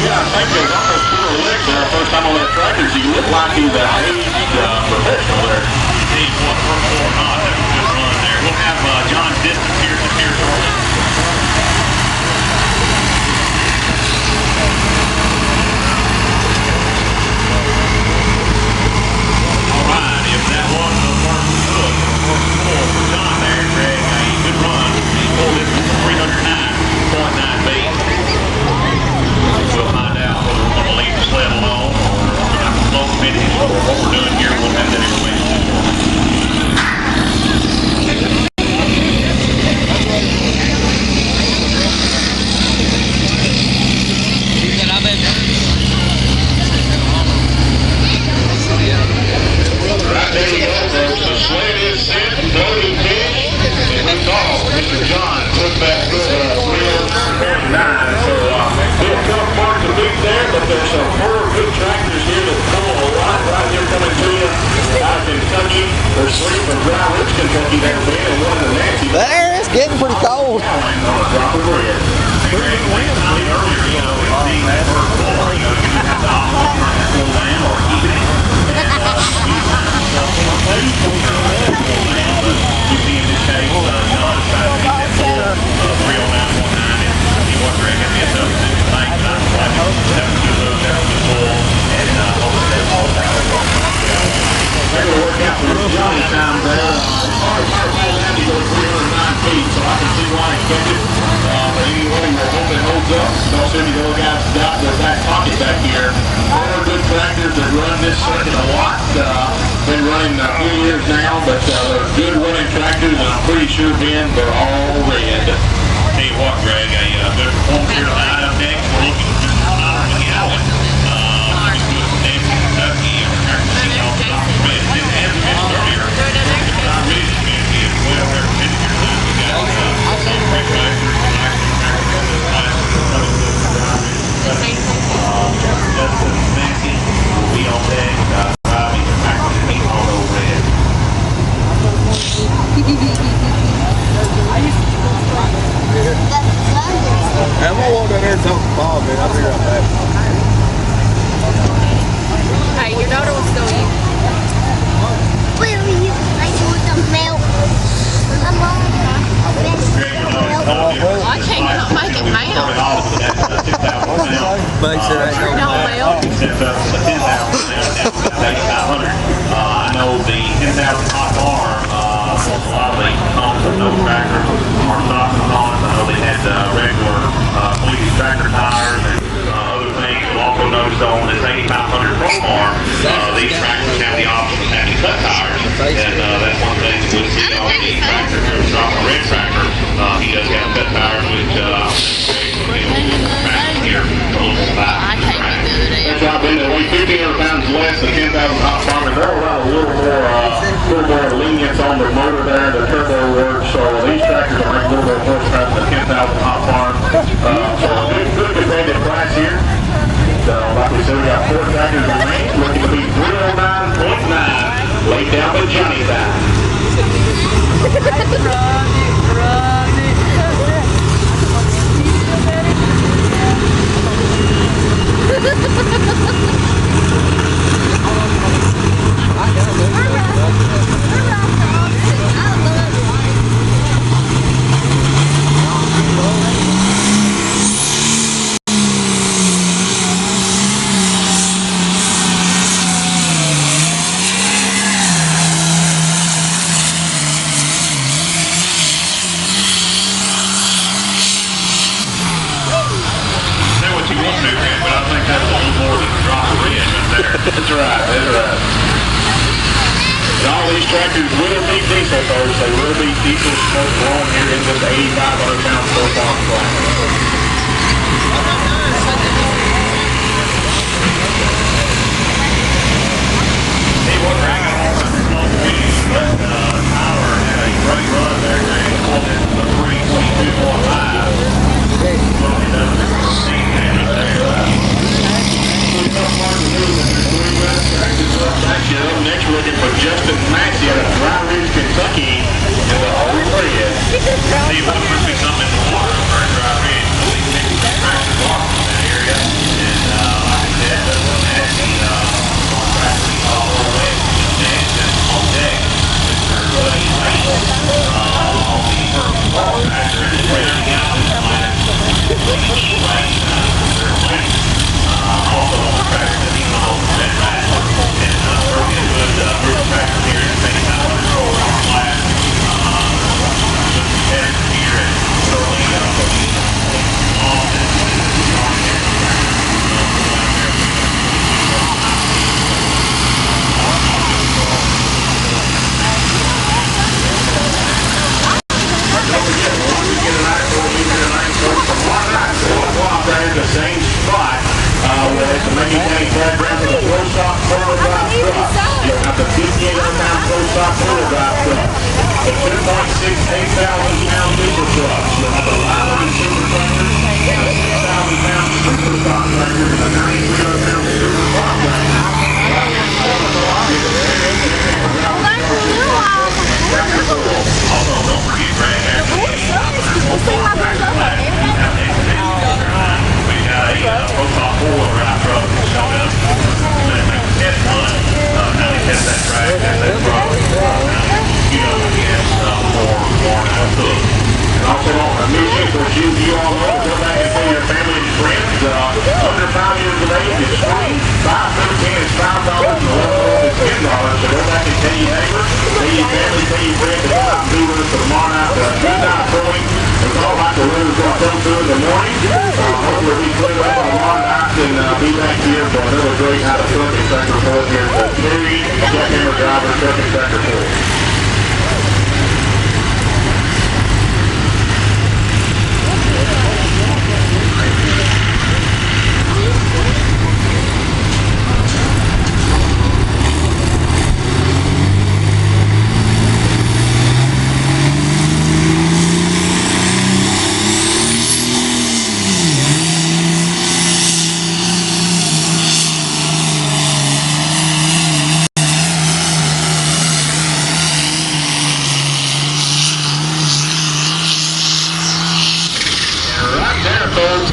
[SPEAKER 1] I think there's almost 4 licks there. First time on that tractor, so you look like he's a professional there.
[SPEAKER 2] He's one for 4 not. That was a good run there. We'll have John Distance here to here shortly. All right, if that was a first hook or 4 for John there, Greg, good run. He pulled it from 309.9 feet. We'll find out whether we're going to leave the sled alone or we're going to have to slow finish what we're doing here. We'll have that information.
[SPEAKER 1] the other guys got in their back pocket back here. Four good tractors that run this circuit a lot. Been running a few years now, but they're good running tractors, and I'm pretty sure, Ben, they're all red.
[SPEAKER 2] Tell you what, Greg, a good performance here tonight up next. We're looking at $2 a gallon. Let's do it from Nancy, Kentucky. We're going to see all the top red. It has been earlier. It's not really the community as well. We're in here too. We got some great tractors. Justin Mackey will be on deck driving the tractor to meet all those red.
[SPEAKER 3] I'm gonna walk down there and talk to Paul, man. I'll be right back.
[SPEAKER 4] Hey, your daughter wants to go in.
[SPEAKER 7] Where are you? I want the milk. I'm on
[SPEAKER 4] I can't make it mount.
[SPEAKER 3] Make sure I don't
[SPEAKER 4] No milk.
[SPEAKER 2] I know the 10,000 hot bar, a lot of the homes of those tractors are stocking on. I know they had regular police tractor tires and other things. You'll also notice on this 8,500 Pro Farm, these tractors have the option of having cut tires. And that's one thing that we'll see on the tractor. There's a red tractor. He does have cut tires, which here a little bit back.
[SPEAKER 4] I can't do it.
[SPEAKER 1] Good job, Ben. They weigh 1,500 pounds less than 10,000 hot farm, and they'll allow a little more lenience on the motor there, the turbo works. So these tractors will make a little bit more horsepower than the 10,000 hot farm. So good competitive price here. So like we said, we got 4 tractors in range, looking to be 309.9. Laid down by Johnny back.
[SPEAKER 2] That's right.
[SPEAKER 1] And all these tractors will be diesel, folks. They will be diesel smoke blown here in this 8,500 pound Pro Farm class.
[SPEAKER 2] Hey, what Greg, I don't know but Tyler had a great run there, Greg. He pulled it to the 3:22.5.
[SPEAKER 1] Next, we're looking for Justin Maxey out of Dry Ridge, Kentucky, in the whole red.
[SPEAKER 2] See, what must be something in the water over at Dry Ridge. These things are tractors lost in that area. And like I said, Maxey on tractors all the way to deck and on deck. Mr. Buddy Lane on the first ball tractor. And then we got this last lane, Mr. Lane. Also on the tractor that he's on the set back. And working a good group of tractors here in the 8,500 class. Good competitors here and certainly long
[SPEAKER 1] the same spot with the Macon County FairGrounds with a full stock four-wheel drive truck. You have the 5,800 pound full stock four-wheel drive truck. The 2.68 thousand pound diesel truck. You have the 500 super tractors, the 6,000 pound super stock tractor, and the 9,300 pound super farm tractor.
[SPEAKER 2] Also, don't forget, Greg, we got a Pro-Top 4 right truck that showed up. They make a test run. Now they test that track, test that truck. Again, for cook.
[SPEAKER 1] Also, music for you all know, go back and tell your family and friends. Under 5 years of age is free. Hopefully we clear up on tomorrow night and be back here for another great out of truck and tractor report here at the Terry Jackhammer Driver Truck and Tractor Report.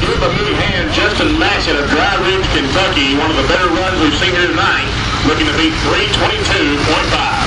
[SPEAKER 1] Give a big hand, Justin Massett of Dry Ridge, Kentucky. One of the better runs we've seen here tonight. Looking to beat 322.5.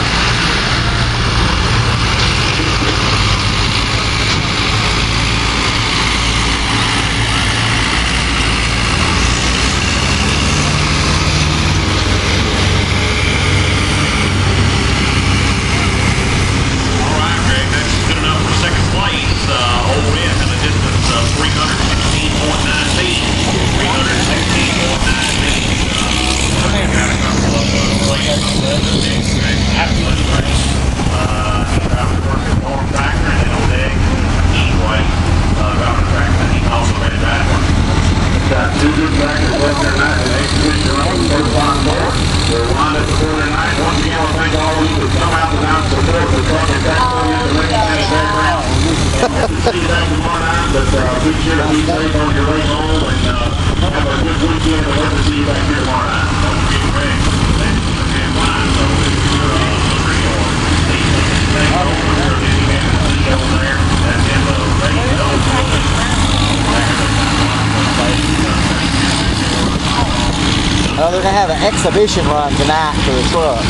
[SPEAKER 5] They're going to have an exhibition run tonight for the truck.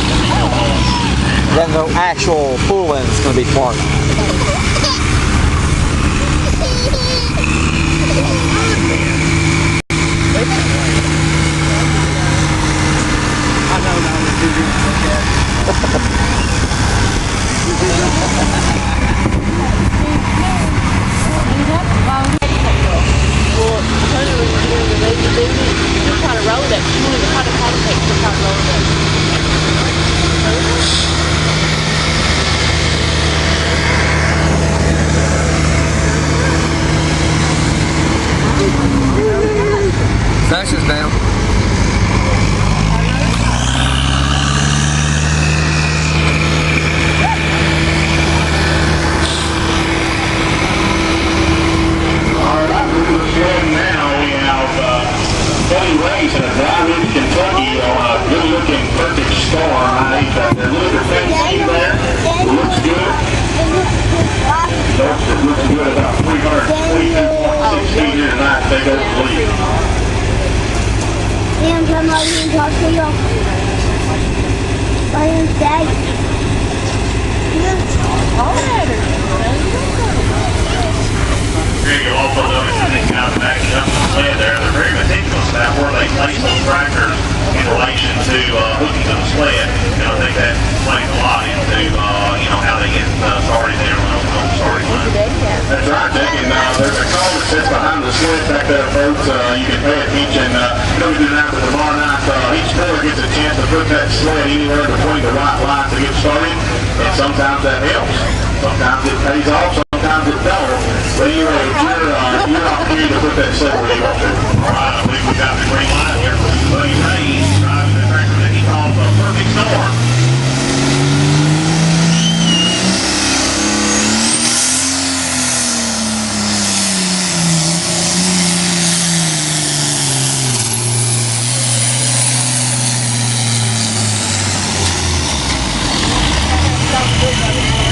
[SPEAKER 5] Then the actual full end is going to be tomorrow.
[SPEAKER 3] Sasha's down.
[SPEAKER 1] Race in a Dry Ridge, Kentucky on a good-looking perfect storm. They're looking fancy there. Looks good. It looks good about 322.6 feet here tonight. They go to the lead.
[SPEAKER 7] And I'm not even talking to you. My name's Dad.
[SPEAKER 2] Here you also notice that they kind of back up the sled there. They're very meticulous about where they place those tractors in relation to hooking to the sled. And I think that plays a lot into, how they get started there on the starting line.
[SPEAKER 1] That's right, Nick. And there's a car that sits behind the sled back there, folks. You can pay attention. Don't do that for tomorrow night. Each player gets a chance to put that sled anywhere between the white lines to get started. And sometimes that helps. Sometimes it pays off. Sometimes it don't. But you're opportunity to put that sled where you want to.
[SPEAKER 2] All right, I believe we got the green light here for Buddy Ray driving the tractor that he calls a perfect storm.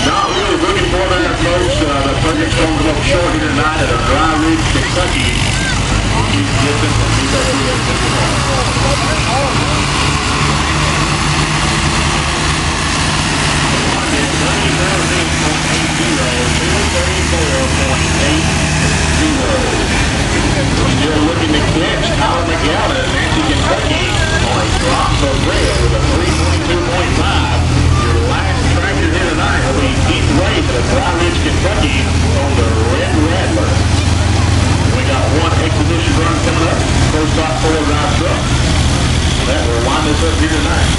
[SPEAKER 1] Not really looking for that, folks. The perfect storm's a little short here tonight at a Dry Ridge, Kentucky. Distance what's up here tonight.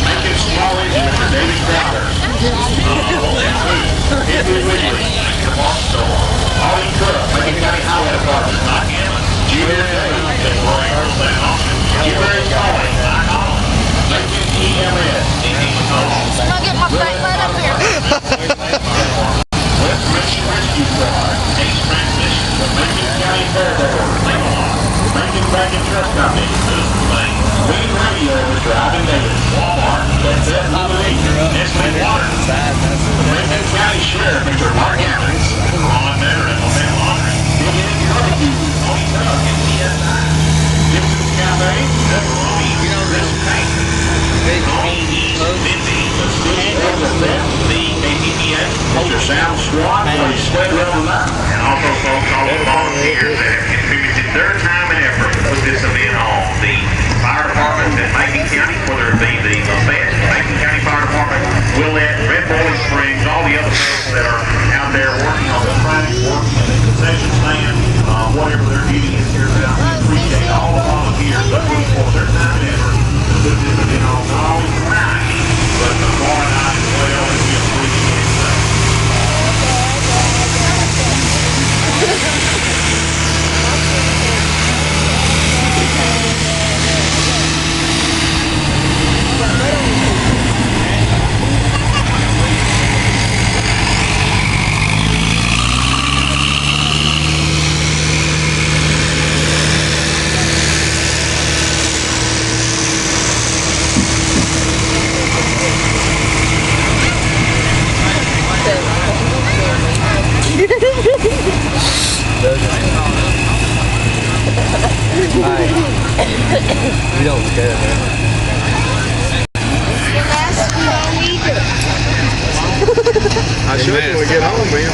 [SPEAKER 1] Macon Small Engine, Mr. David Crowder. Henry Wiggly, Ollie Cook, Macon County Highway Department. Junior Day, Junior Calling, Macon EMS.
[SPEAKER 4] Can I get my brake light up here?
[SPEAKER 1] West Macon Rescue Squad, Ace Transmission, Macon County FairGrounds, Macon Wagon Truck Company, Green Radio, Mr. Ivan Davis, Walmart, that's it, Nestle Water, the Macon County Sheriff, Mr. Mark Adams, Ron Better, Implement Laundry, Big Eddie Barbecue, Tony Tuck, and PSI, Gibson's Cafe, Pepperoni, Chris Paint, Tony East, Vindy, the City of the KTPA, Mr. Sam Swan, for his sled rubber line, and also folks all the volunteers that have contributed their time and effort to put this event on. The fire department in Macon County, whether it be the Fed, Macon County Fire Department, Willette, Red Boiling Springs, all the other folks that are out there working on the track, working in the concession stand, whatever their duty is here out. We appreciate all the volunteers that put forth their time and effort to put this event on, not only tonight, but tomorrow night as well, and we appreciate that.
[SPEAKER 8] You don't care, man.
[SPEAKER 3] I should when we get home, man.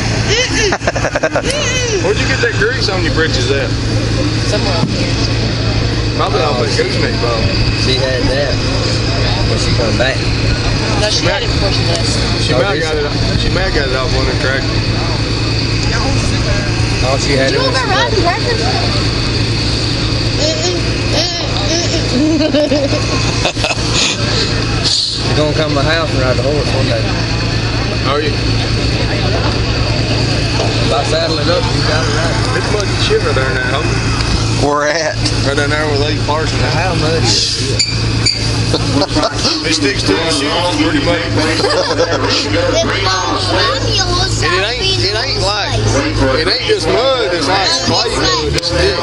[SPEAKER 3] Where'd you get that grease on your britches at?
[SPEAKER 4] Somewhere up here.
[SPEAKER 3] Probably off that gooseneck ball.
[SPEAKER 8] She had that when she come back.
[SPEAKER 4] No, she had it before she left.
[SPEAKER 3] She might have got it off one of the tractors.
[SPEAKER 8] Oh, she had it when she left. She's gonna come to my house and ride the horse one day.
[SPEAKER 3] Are you?
[SPEAKER 8] If I saddle it up, you got it right.
[SPEAKER 3] It's muddy shit right there now.
[SPEAKER 5] We're at.
[SPEAKER 3] Right down there with Lee Parsons.
[SPEAKER 8] How muddy is it?
[SPEAKER 3] It sticks to the shoes pretty much. It ain't like, it ain't just mud, it's like clay mud. It's thick.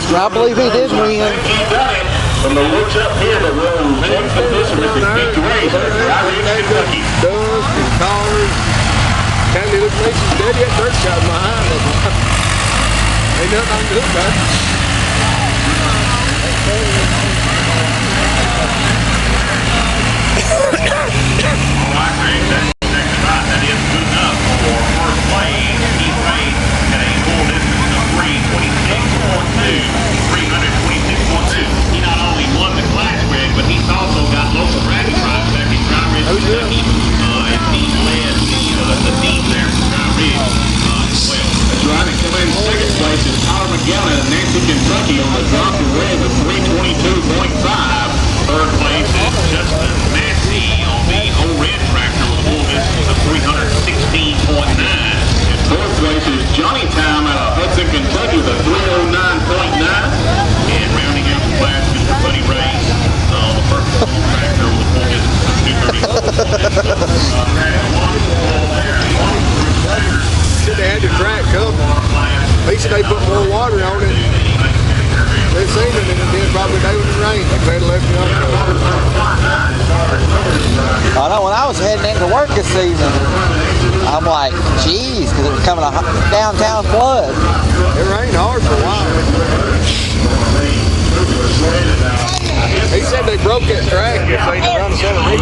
[SPEAKER 5] I believe he did win.
[SPEAKER 1] From the looks up here, the road, one position is the big race. Kentucky.
[SPEAKER 3] Dust and cars. County looks like she's dead yet. Dirt shot in my hand. Ain't nothing I can do about it.
[SPEAKER 1] All I think that is good enough for first place. He raced at a full distance of 326.2. 326.2. He not only won the class rig, but he's also got local bragging rights back in Dry Ridge, Kentucky. And he led the team there from Dry Ridge as well. That's right. And coming in second place is Tyler McGowan of Nancy, Kentucky on the drop to red with 322.5. Third place is Justin Massey on the O-Red tractor with a full distance of 316.9. And fourth place is Johnny Time out of Hudson, Kentucky with a 309.9. And rounding out the class, Mr. Buddy Race on the purple tractor with a full distance of 230.
[SPEAKER 3] Should they had the track covered. At least they put more water on it. They've seen it and then probably they would rain. They'd left it uncovered.
[SPEAKER 5] I know when I was heading into work this season, I'm like, geez, because it was coming a downtown flood.
[SPEAKER 3] It rained hard for a while. He said they broke that track if they run 7